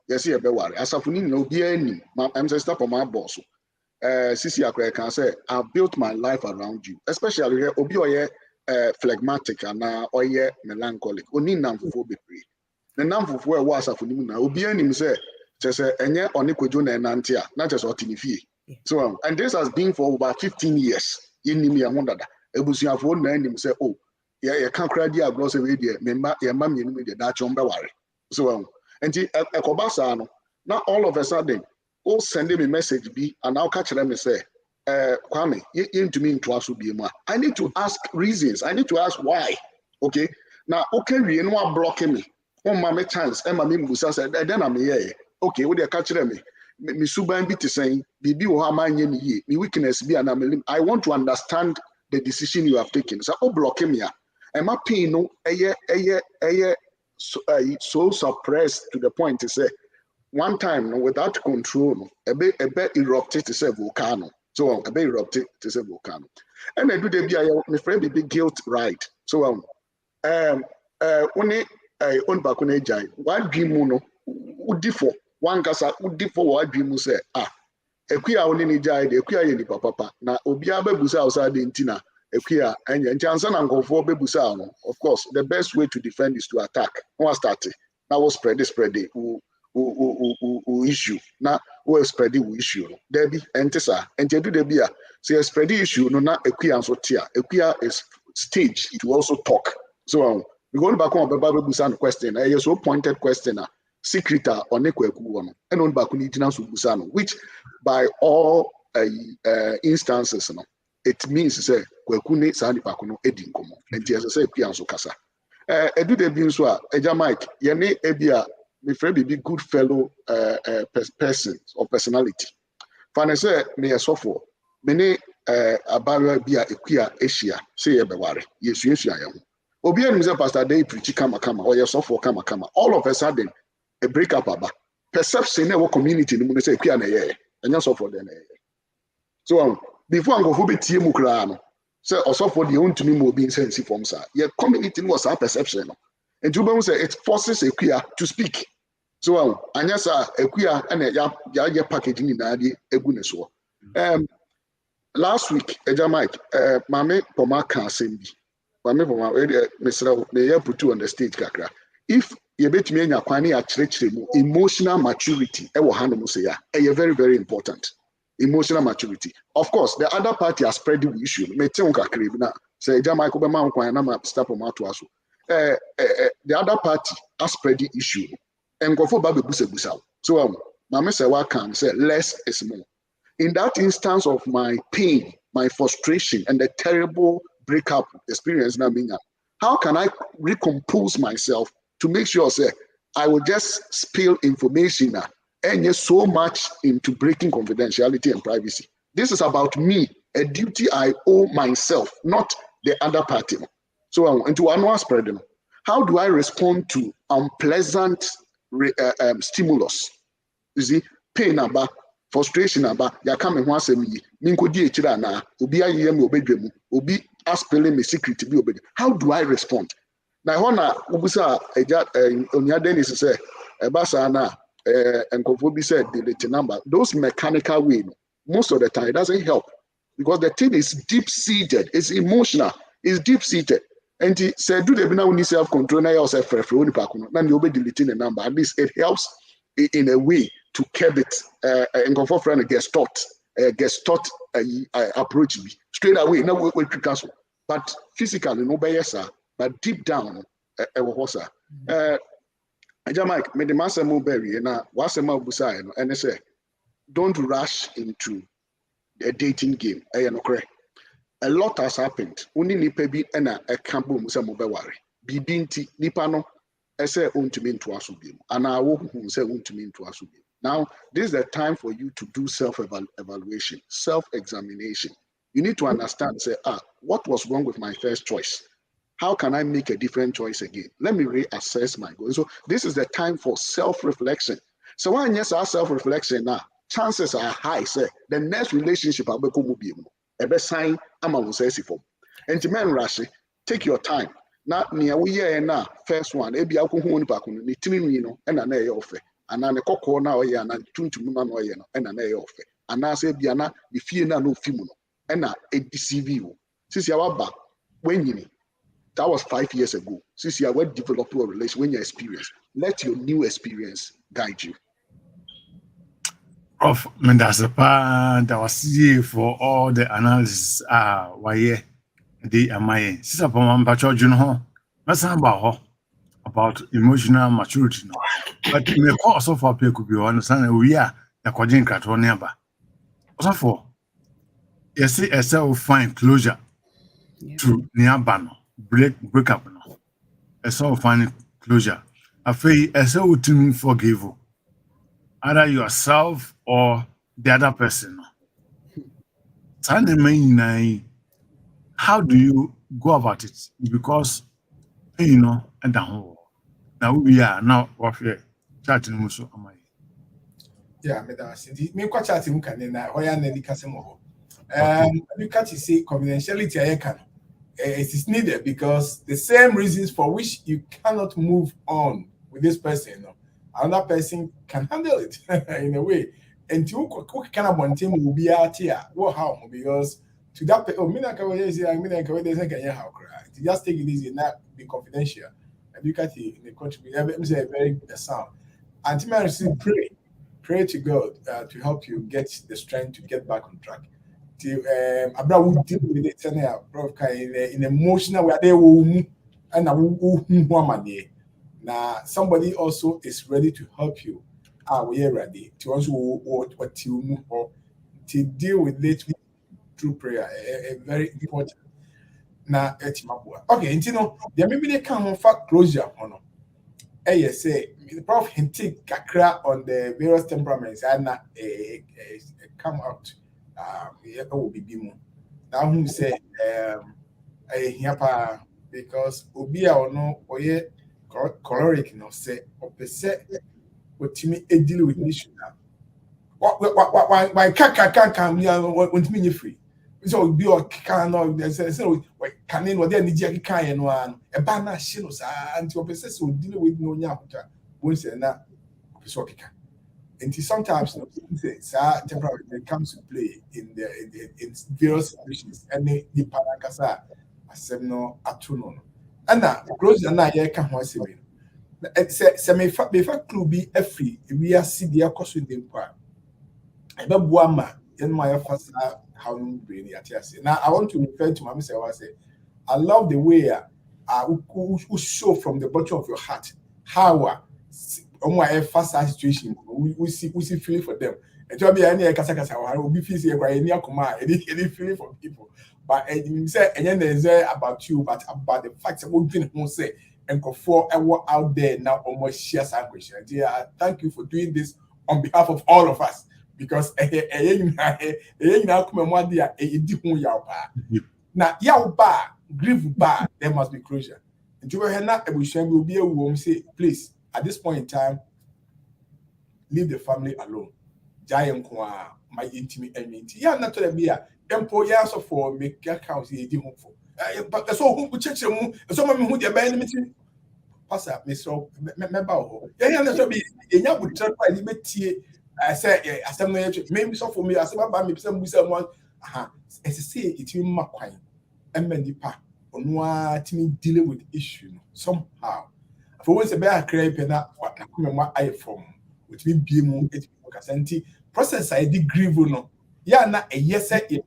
yes e be worry asafo ni na obi ani am say stop on my boss Sisi Akre can say I built my life around you, especially here obi oye phlegmatic and oye melancholic oni namfofo bebre na namfofo e was afonimu na obi anim say say enye oni kwadwo na enante a na say otinifie so and this has been for about 15 years inim ya hundada ebusuafo na anim say oh ye kan kra di agro say we dey memba ye mam ye nim dey da chombe ware so enti ekobasa no now all of a sudden oh send me message be and I'll catch them and say Kwame, you into me into us be more. I need to ask reasons. I need to ask why. Okay. Now, okay, we no blocking me. On my chance, and my mimbusa said, then I'm here. Okay, what they catch them me. Me suban be to saying, Bibi o man ye, me weakness be and I want to understand the decision you have taken. So oh blocking me. And my pain no so suppressed to the point to say, one time no, without control, no, a bit erupted to say volcano. So a bit erupted to say volcano. And I do the my friend be guilt right. So when I own back on a jai, what dream no would differ. One kasa would differ what dream say Equia only ni jai de equia ni papa na obia bebusa outside the intina equia and chanson and go for bebusa. Of course, the best way to defend is to attack. No start now we'll spread it who issue now we'll spread the issue debbie entesa and you do the beer say spread the issue no na equia so tia equia is stage to also talk. So we going back on bebusa question a so pointed question secretar or nekweku and on back on busano, which by all instances it means say kwekune sani pakuno edin komo and yes say kwianso kasa edu de bi nso a eja mike ye ne ebia me friend be good fellow person or personality fane say me yesofo me ne abawa bia ekwia asia say ye beware yesuesua ye ho obi anu say pastor dey preach kama or yesofo kama all of a sudden a breakup aba perception in our community no say ekwia na ye enya sofo de na ye. So before I go for betie mu kra no say osofo de ontumi mo bi sense form sa your community was a perception and you know say it forces ekwia to speak. So anya sa ekwia na ya package ni na de egu ne so. Last week eja Mike Maame Pomaa ka asem bi Maame Pomaa mesra me ya put on the stage kakra if you bet me anya kwane ya chire mu emotional maturity e wo hanom say ya very very important. Emotional maturity. Of course, the other party has spread the issue. Say, the other party has spread the issue. And go for baby busa. So, Maame Serwaa can say less is more. In that instance of my pain, my frustration, and the terrible breakup experience, how can I recompose myself to make sure say I will just spill information now? And yes, so much into breaking confidentiality and privacy. This is about me, a duty I owe myself, not the other party. So, into annual spread, how do I respond to unpleasant stimulus? You see, pain about, frustration about, ya come once a me, minko di echira na, obi aye me obedwemu, obi aspelling me secret to be obedient. How do I respond? Now, hona ubusa onya Dennis say, ebasa na. And Kuffour said the number, those mechanical way, most of the time it doesn't help because the thing is deep-seated, it's emotional, it's deep-seated. And he said, do the now self-control, now yourself then you'll be deleting the number. At least it helps in a way to curb it. And Kuffour friend gets taught approach me straight away. Now we cancel. But physically, no bias, but deep down, Mike, me the master berry na wasema busa no and say don't rush into a dating game. A lot has happened. Only nipa bi na e ka bom se mo beware. Bibi nti nipa no e say ontumi nto aso bi mu. Ana wo hu se ontumi nto aso bi. Now, this is the time for you to do self-evaluation, self-examination. You need to understand, say, what was wrong with my first choice? How can I make a different choice again? Let me reassess my goals. So this is the time for self-reflection. So when yes, our self-reflection now, chances are high, say, the next relationship I'll be sign and to men rush, take your time. Now, near we year now, first one, ebi alcohol bakun, ni tinino, and an air offer. And then the cocoa now, and I tune to Muman and an air offer. And I say, Biana, the fear no fimono, and a deceive you. Since you are back, when you need. That was 5 years ago. Since you are well developed a relation, when you experience, let your new experience guide you. Prof, Mendasapa, that was here for all the analysis. Why the Amaye. Sister Pomaa, Pacho Junho, about emotional maturity. But me also for Appiah Kubi understand we are the Kwadwo Kwarteng nearby. Also for you see a self find closure to nearby. Break up now. A sort of finding closure. I feel a sort to forgive either yourself or the other person. How do you go about it? Because you know, and now we are now chatting with Yeah, me kwa chat mu kan na hoya na di kase mo. You catch say confidentiality it is needed because the same reasons for which you cannot move on with this person, another person can handle it in a way. And to kind of want him will be out here. Well, how? Because to that person, just take it easy, not be confidential. And you can see the country, very sound. And pray to God to help you get the strength to get back on track. Abra will deal with it Prof in emotional way they will and now somebody also is ready to help you. We are ready to also what you move or to deal with it through prayer. Very important. Now, okay, you know, there maybe they can fact closure on. Yes, say the Prof hinted kakra on the various temperaments and come out. Will be more. Now who say because Obia or no or yet choleric no say or per se what Timmy a deal with issue now. Why can't be want me free? So be or can no so can in what they need kind one a banner shinos and to possess will deal with no yakuta won't say that so and sometimes temporarily comes to play in various situations and the parakasa asemno atuno and now close the night can once again se me fa club be free we are see the cost with them kwa ebe buama in my first how brain now I want to refer to Maame Serwaa say I love the way who show from the bottom of your heart how on my first situation, we see feeling for them. And to be any kasa will be feeling any feeling for people. But say and then there's about you, but about the facts that we won't say and Kuffour out there now almost share some question. Yeah, thank you for doing this on behalf of all of us because now grief bar there must be closure. And you will be able to say please. At this point in time, leave the family alone. Giant my intimate enmity. Yeah, not to be a employers for make accounts he home for. But that's all who check some who the enmity. Pass up, Mr. Member. Yeah, that's what be a young would try to liberty. I say, maybe so for me, as about me, someone. As I say, it's in my quine and mendipa on what me dealing with issue somehow. For once a bear crepe and what I form, which will be more process I did grieve no. Yeah, not a yes, it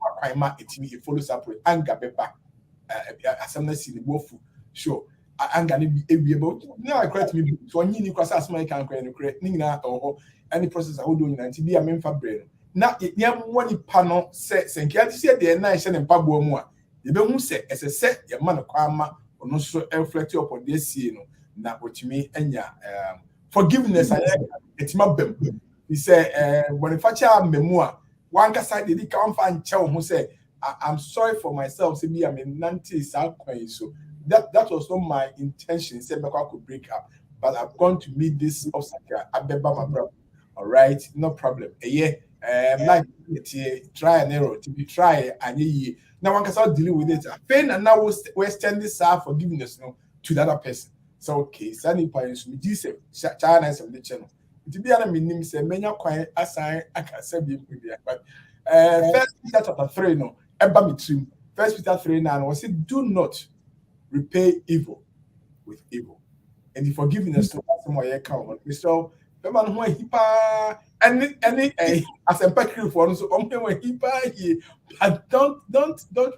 follows up with anger paper. As I'm not seeing the wolf. Sure, I'm gonna be able now. I credit me so I need to cross as my can create Nina or any process I would do in to be a member brain. Now, it near one panel says and can't see the nice and pabo more. The don't say as a set your man of karma or no so reflect upon this, you know. Now what you mean and forgiveness it's my bem. He said when if I tell memoir one side did come find chow who said I'm sorry for myself to be I'm in 90 so that was not my intention said I could break up but I've gone to meet this obstacle I bet my brother all right no problem like try and error to be try and now one can start dealing with it pain and now we're standing forgiveness to the other person. So okay, Sunny Pines with this China of the channel. To be an minim say many quiet assign I can say but First Peter chapter 3 no eba mitrim. First Peter 3:9 was it do not repay evil with evil. And the forgiveness to someone you count. So remember who he pa any as a pectoral for so when he pa here but don't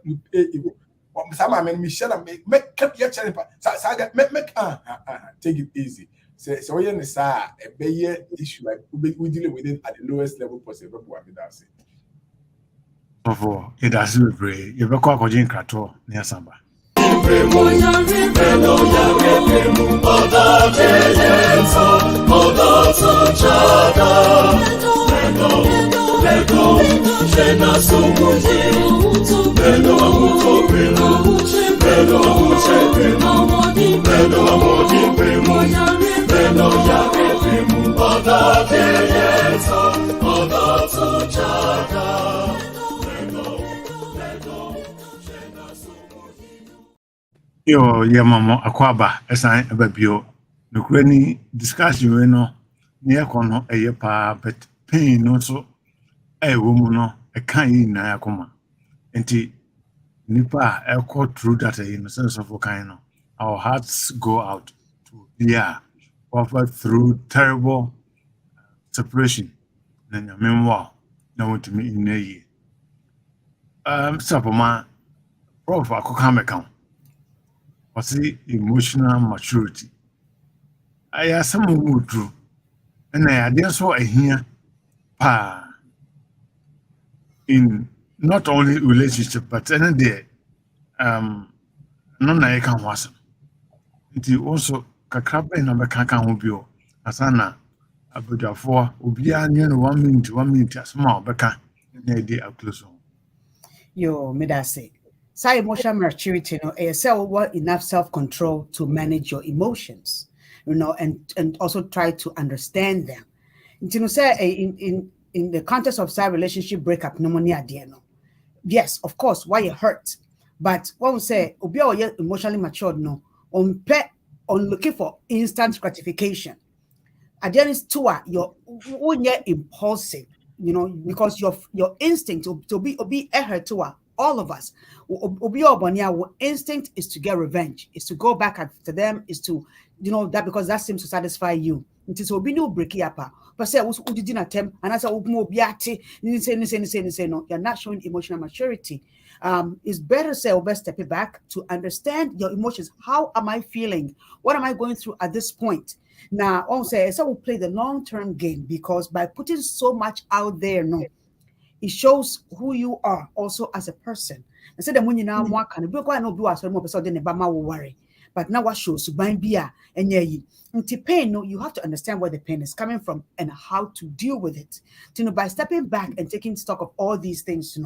repay evil. Some men Michelle make take it easy. So we understand a big issue like we deal with it at the lowest level possible. Pomaa, it does not pray. You be called Kwadwo Krato near Samba. Beno ya Yo, yeah, mama, akwaba, esan ebabio. No kweni discussion we no, near kono eye pa, but pain no so, woman no, a kind na yakoma. Enti, nipa, eko through that in the sense of kind no. Our hearts go out to, yeah, offer through terrible separation. Then your memoir, now want to me in a year. Sapoma, Prof, akokame count. What's the emotional maturity? I have some who true, and I didn't saw a here in not only relationship but any day no na can was it also kakrabe na beka kan ho bio asana abudafo obia nye no 1 minute asma beka na dey close on. Yo, medase. Say emotional maturity, what enough self-control to manage your emotions, and also try to understand them. Say in the context of side relationship breakup, pneumonia, yes, of course, why it hurt, but when we say emotionally matured, on looking for instant gratification. Again, is you're impulsive, because your instinct to be all of us, our instinct is to get revenge, is to go back after them, is to, that because that seems to satisfy you. It is obi no break up. But say who did in attempt and I say no, you're not showing emotional maturity. It's better to say step it back to understand your emotions. How am I feeling? What am I going through at this point? Now, also, so we'll play the long-term game, because by putting so much out there, it shows who you are also as a person. Instead of when you now more kind of worry, but now what shows and pain, you have to understand where the pain is coming from and how to deal with it. By stepping back and taking stock of all these things,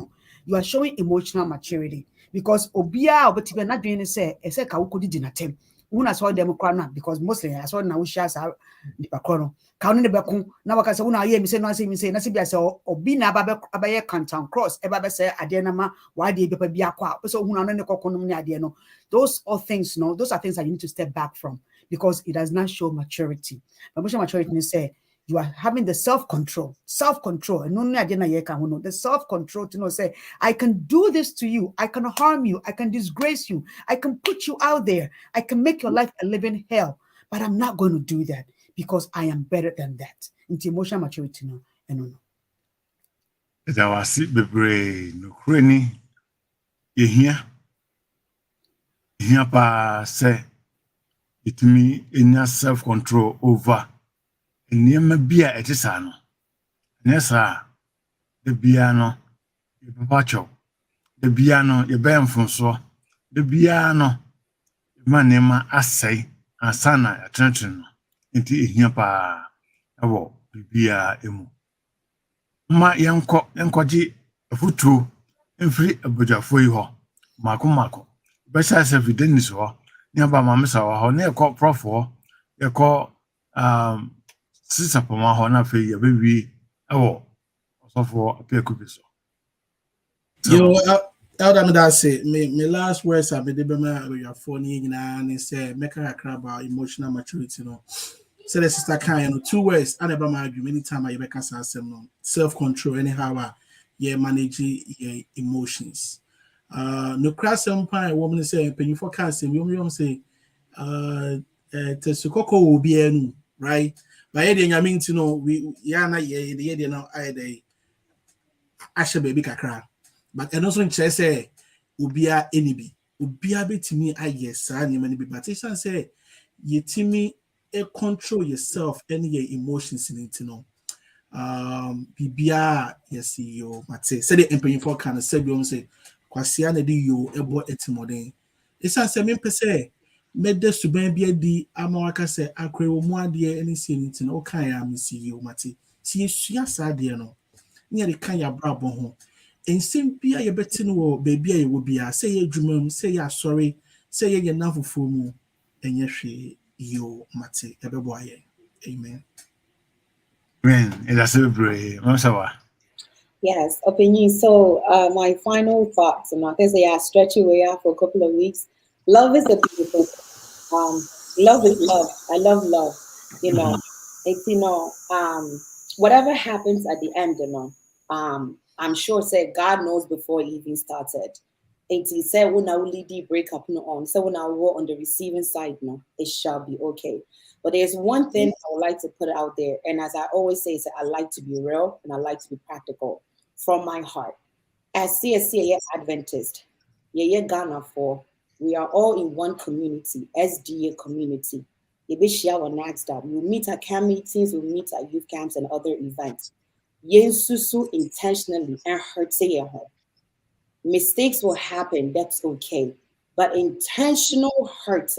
you are showing emotional maturity, because obia obetibe not doing say kawukodi dinatem. Una saw them crown because mostly I saw now shares are the background. Counting the back now, I can say, una hear me say, no, say, Nasibia, so Obina Abaye Canton Cross, Ebabe say, Adenama, why did you be a quap? So, Una those are things, those are things that you need to step back from, because it does not show maturity. Emotional maturity means say, you are having the self-control, and the self-control to say, I can do this to you, I can harm you, I can disgrace you, I can put you out there, I can make your life a living hell, but I'm not going to do that because I am better than that. Into emotional maturity, no. That was it, bebre no kreni. Here pa say it me in your self-control over. Nneɛma bi a ɛte saa no nyɛ saa da biara no yɛbɛpa kyɛw da biara no yɛbɛyɛ mfonsoɔ da biara no yɛma nneɛma asɛe ansa na yɛatenetene no nti ɛhia paa ɛwɔ biribiara emu ma yɛnkɔgye afotuo mfiri abadwafoɔ yi hɔ maako bɛhyɛ sɛ fidenis hɔ ne aba Maame sa wɔ hɔ ne yɛkɔ Prof hɔ yɛkɔ Sister Pomaa ho na fe yabewie ewo osofo Appiah Kubi so. Yo elder me that say me last words I be dey be my your phone nyina and say make a cry about emotional maturity no. Say the sister kan 2 words and about my argument anytime I be kasa asem no. Self-control anyhow you manage your emotions. No crass some pine woman say penny for casting you say tesukoko will be enu, right? But I mean to know we yana ye now I day Asha baby kakra. But and also in say ubia enibi. Ubia be to me I yes and many but it's say ye timmy control yourself any your emotions in it no. Bibia yes yo mate say the employing for kind of say kwasia na di yo ebo etimoden. It's say me say made the suban be di amawaka say akwe wo mu ade any see anything o kan ya misi you mate see sua sa de no ne de kan ya brabo ho ensem bia ye beti no wo baby a ye wo bia say ye dwumam say ya sorry say ye nafofo mu enye hwe yo mate ebebo aye amen. That's a brave. Yes, opinion. So my final thoughts, and I say I stretch away for a couple of weeks. Love is a beautiful thing. Love is love. I love love. You know, it's whatever happens at the end, I'm sure said God knows before it even started. And he said when I will lead the breakup no on, so when I will on the receiving side, no, it shall be okay. But there's one thing I would like to put out there, and as I always say, I like to be real and I like to be practical from my heart. As CSC Adventist, Ghana for we are all in one community, SDA community. We'll meet at camp meetings, we'll meet at youth camps and other events. Yensusu intentionally and hurt home. Mistakes will happen, that's okay. But intentional hurt,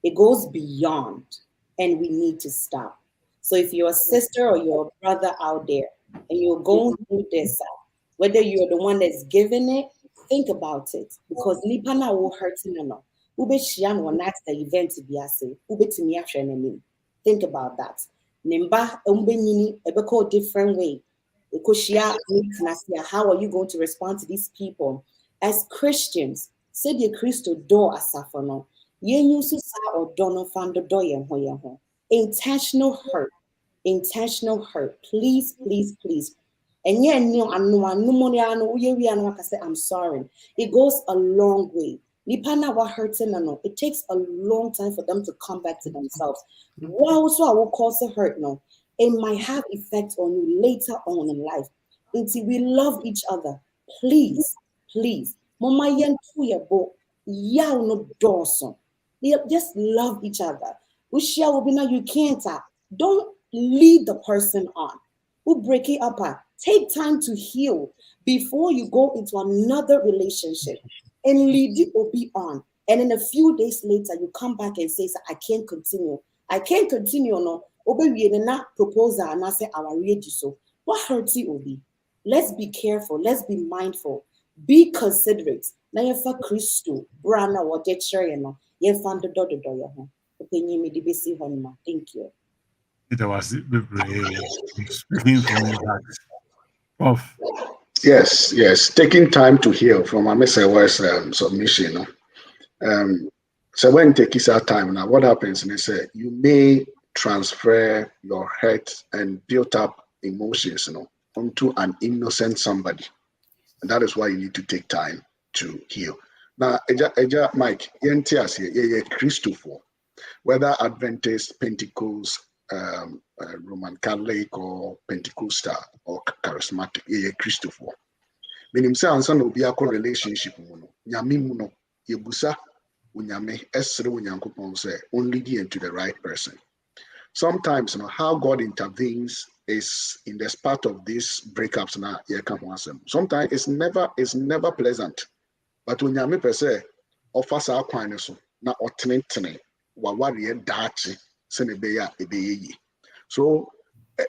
it goes beyond, and we need to stop. So if you're a sister or you're a brother out there and you're going through this, whether you're the one that's giving it, think about it, because Lipana will hurt no. Ubeshian will not the event to be a say. Think about that. Nimba umbenini ebeko different way. How are you going to respond to these people? As Christians, say the Christo do asafono. Or intentional hurt. Intentional hurt. Please, please, please. And yeah, I'm sorry. It goes a long way. It takes a long time for them to come back to themselves. Also, I will cause a hurt no. It might have effect on you later on in life. Until we love each other, please, please. Just love each other. You can't. Don't lead the person on. Who break it up. Take time to heal before you go into another relationship and lead it or be on. And in a few days later, you come back and say, I can't continue. I can't continue. No, we not proposal and I say our ready so. What hurts you, Obi? Let's be careful. Let's be mindful. Be considerate. Now you for Christo, Brana or Decherino. You found the door. Opinion me the best. Thank you. It was speaking from your heart. Prof. Yes. Taking time to heal from Maame Serwaa's submission. So when it takes our time now, what happens is you may transfer your hurt and built up emotions, onto an innocent somebody, and that is why you need to take time to heal. Now, Eja Mike, yentias here, Kuffour, whether Adventist, Pentecost, Roman Catholic, or Pentecostal, or charismatic, Kuffour. Meaning, say, and son will be a relationship. Nyamimuno, yebusa, unyame, esre unyankopon say, only into the right person. Sometimes, how God intervenes is in the part of these breakups. Now, sometimes it's never pleasant. But when you per se offers our kindness, na otnetene, wawari dachi, senebeya ebeye. So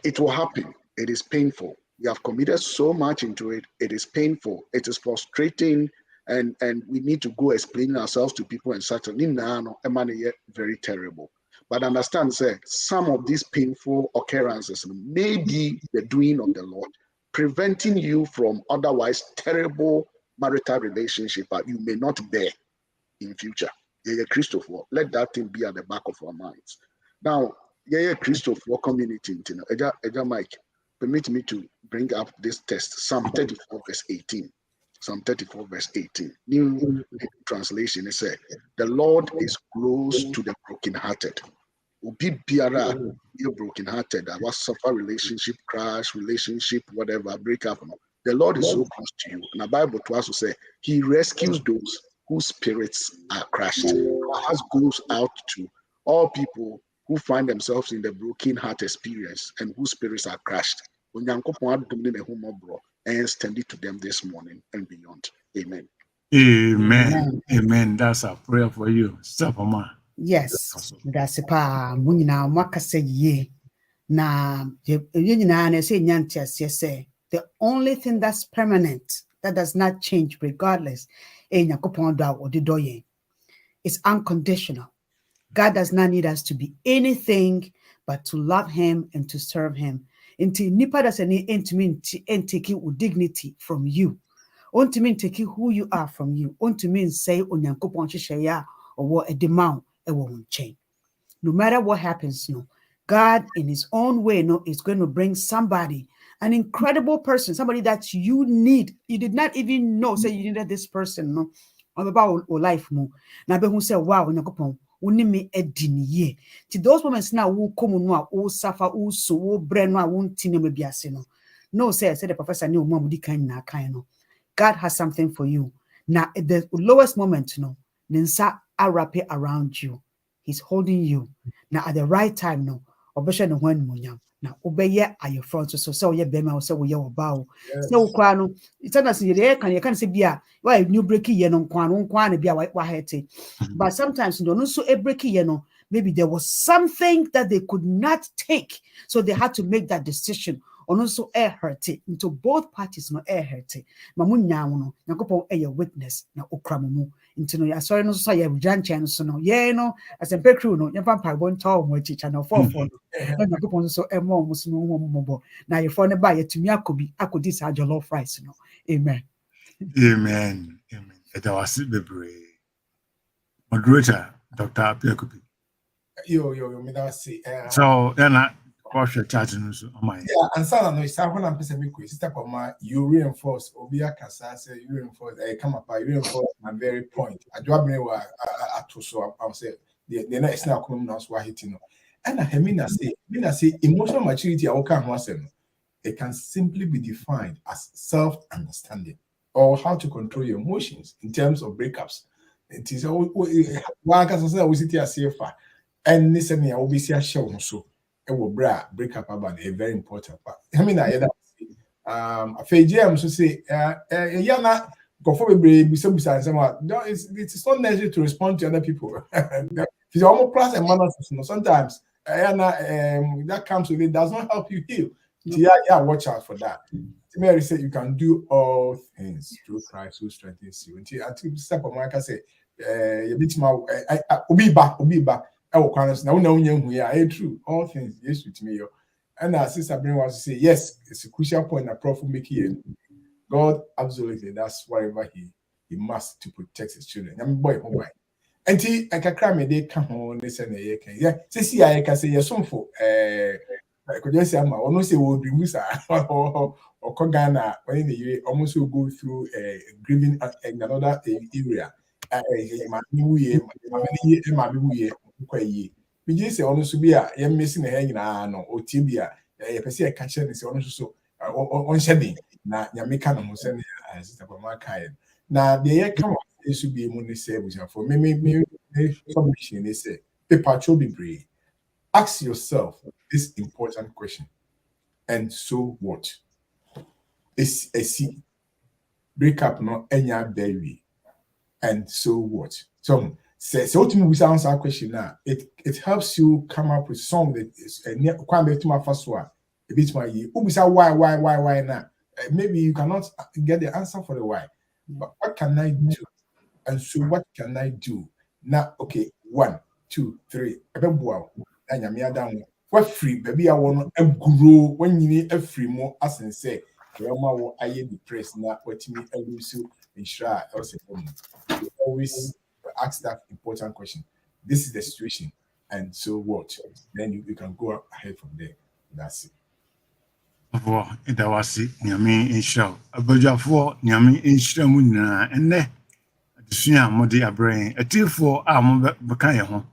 it will happen. It is painful. We have committed so much into it. It is painful. It is frustrating, and we need to go explain ourselves to people and such. Very terrible. But understand, say, some of these painful occurrences may be the doing of the Lord, preventing you from otherwise terrible marital relationship that you may not bear in future. Kuffour, let that thing be at the back of our minds. Now, Kuffour community, Eja Mike, permit me to bring up this text, Psalm 34, verse 18. Psalm 34, verse 18. New translation, it says, the Lord is close to the brokenhearted. Ubi biara, you're brokenhearted, that was suffer relationship crash, relationship, whatever, break up. The Lord is so close to you. And the Bible to us will say, He rescues those whose spirits are crushed. Our heart goes out to all people who find themselves in the broken heart experience and whose spirits are crushed. And extend it to them this morning and beyond. Amen. Amen. That's a prayer for you. Stop, Pomaa. Yes, that's a pa munina makase ye. Na say the only thing that's permanent, that does not change regardless, is unconditional. God does not need us to be anything but to love Him and to serve Him. Until nipa doesn't need to take dignity from you. On to mean take who you are from you. On to mean say onyankopon shishaya or what a demand a won't change. No matter what happens, no, God in his own way, no, is going to bring somebody, an incredible person, somebody that you need. You did not even know, say you needed this person, no, about life more. Now, be who say, wow, me ediniye. To those moments now, who come no, who suffer, who so, who brain, no, who tine me biasino. No, say the professor knew mom di kind na kind no. God has something for you. Now, at the lowest moment, no, Ninsa wrap it around you. He's holding you. Now, at the right time, no, obesha no when munyam. Now, obeye are your front so ye bema so we your bow. So kwano, it's not as you can say bia, why new breaky ye no kwan bia wa hete. But sometimes you don't so a breaky ye no, maybe there was something that they could not take, so they had to make that decision. Or also air hurt into both parties no air hurt. Mamunya no, Nakopon a witness na okramu. Into no, sorry, no, so ya Janchen, so no, no, as a pecru, no, your vampire won't tell me channel 4 for Nakopon so a more mobo. Now you're for the buyer to me, I could decide your love rice, no. Amen. Amen. Amen. It was the brave. Moderator, Dr. Appiah Kubi. Yo, me that say. So, then I watch your chat on my. Yeah, and so no, it's when I'm saying sister Pomaa, you reinforce Obia Kasa say you reinforce. Come up, you reinforce my very point. I do me wa so I say the next now come now so hitting. And I mean say emotional maturity I can say it can simply be defined as self-understanding or how to control your emotions in terms of breakups. It is one can say we sit here safer and listen I will be see a show so. Break up about a very important part. I mean, I a FJM so say, Yana go for a brave, so besides someone. It's not necessary to respond to other people. It's almost class and manners. Sometimes, that comes with it, does not help you heal. Yeah, watch out for that. Mary said you can do all things through Christ who strengthens you. Until step of Micah say, you beat my Obi back. Now true. All things, yes, with me. And our sister Brain wants to say, yes, it's a crucial point that Prof will make here. God, absolutely, that's whatever he must to protect his children. I mean, boy. And I can cry me, they come on, listen, yeah. See, I can say, yes, some for I could just say, I'm almost say, will be Musa or Kogana, when the almost will go through grieving in another area. We just say honest to be a missing a hanging on or tibia, a person a catcher is honest so on shedding. Now, Yamika no send as Pomaa kind. Now, the year come it should be money service for me submission. They say, paper should be brave. Ask yourself this important question. And so what? It's a C. Break up no any baby. And so what? So ultimately we answer our question now. It helps you come up with something that is quite a bit my first one. A bit my why now? Maybe you cannot get the answer for the why. But what can I do? And so what can I do? Now, okay, 1, 2, 3. And I'm down. What free baby I want to grow when you need a free more as and say, I am depressed now. What me I will so ensure else always ask that important question. This is the situation, and so what? Then you can go ahead from there. That's it. For it was it, Yami in show. A for Yami in Shamuna, and there. The Sia Modi Abrain, a tear for Arm Bacaya.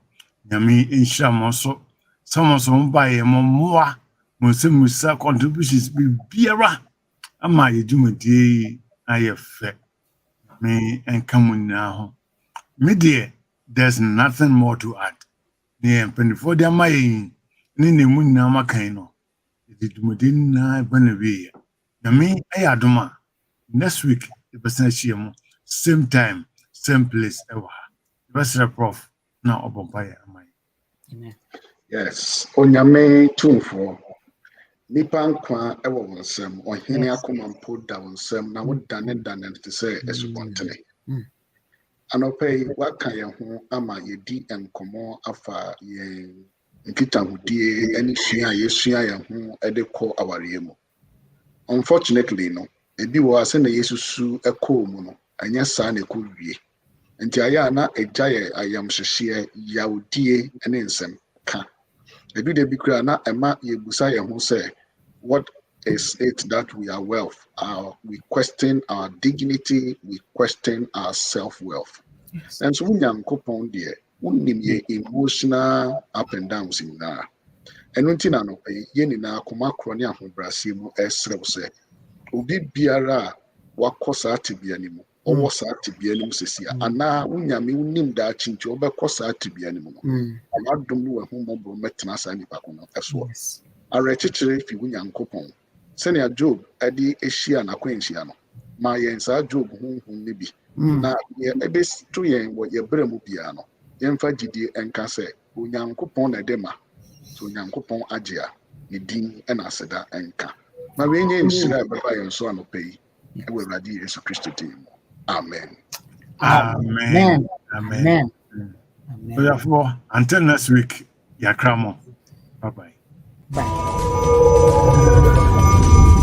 Yami in Sham so someone's own by a more Musa contributions be beera. Am I do day? I affect me and come now. Me dear, there's nothing more to add. The penny their my Nini Munama Kaino. It did Medina Benavia. Yami Ayaduma. Next week, the Bessensium, same time, same place ever. Best Prof. Now Obaya am I. Yes, Onyame Tumfo. Nipan kwa ewo wonsem ohene akomampo da wonsem na wodane to say esupontene. Anopei waka ye ho ama ye di enkomo afa ye nkita hudie eni sua ye ho edeko aware mu. Unfortunately no ebi wo ase na Yesusu eko mu no anya sa na eko wie. nti aya na ejaye ayam hyehye yawdie ene nsem ka edu de bi kura na ema yebusa ye ho say what is it that we are wealth? We question our dignity, we question our self-worth. Yes. And so we Nyankopon dear, unim ye emotional up and downs in na. And until no pay, ye ni na akoma kro ne ahobrase mu esrew se. Obi biara wakɔ saa tibia ni mu. Ɔwɔ saa tibia ni mu sesia. Ana unyame unim da chinchi obɛkɔ saa tibia ni mu no. Amadom no ho mmɔbɔ metena saa nipa ko no ɛso. Arekyekere fi Nyankopon. Senior Job adi eshia na kwenhyia no. Ma yen saa Job honhom ne bi. Na ye ebestu yen wo ye brɛ mu bia no. Yemfa gidie enka sɛ Onyankopon na dema. So Onyankopon agye a ne din na aseda enka. Ma we nye nhyira baba yen so anopa yi. Ewe Awurade Yesu Kristo din. Amen. Amen. Amen. Therefore, until next week, Yakramo. Bye-bye. Bye.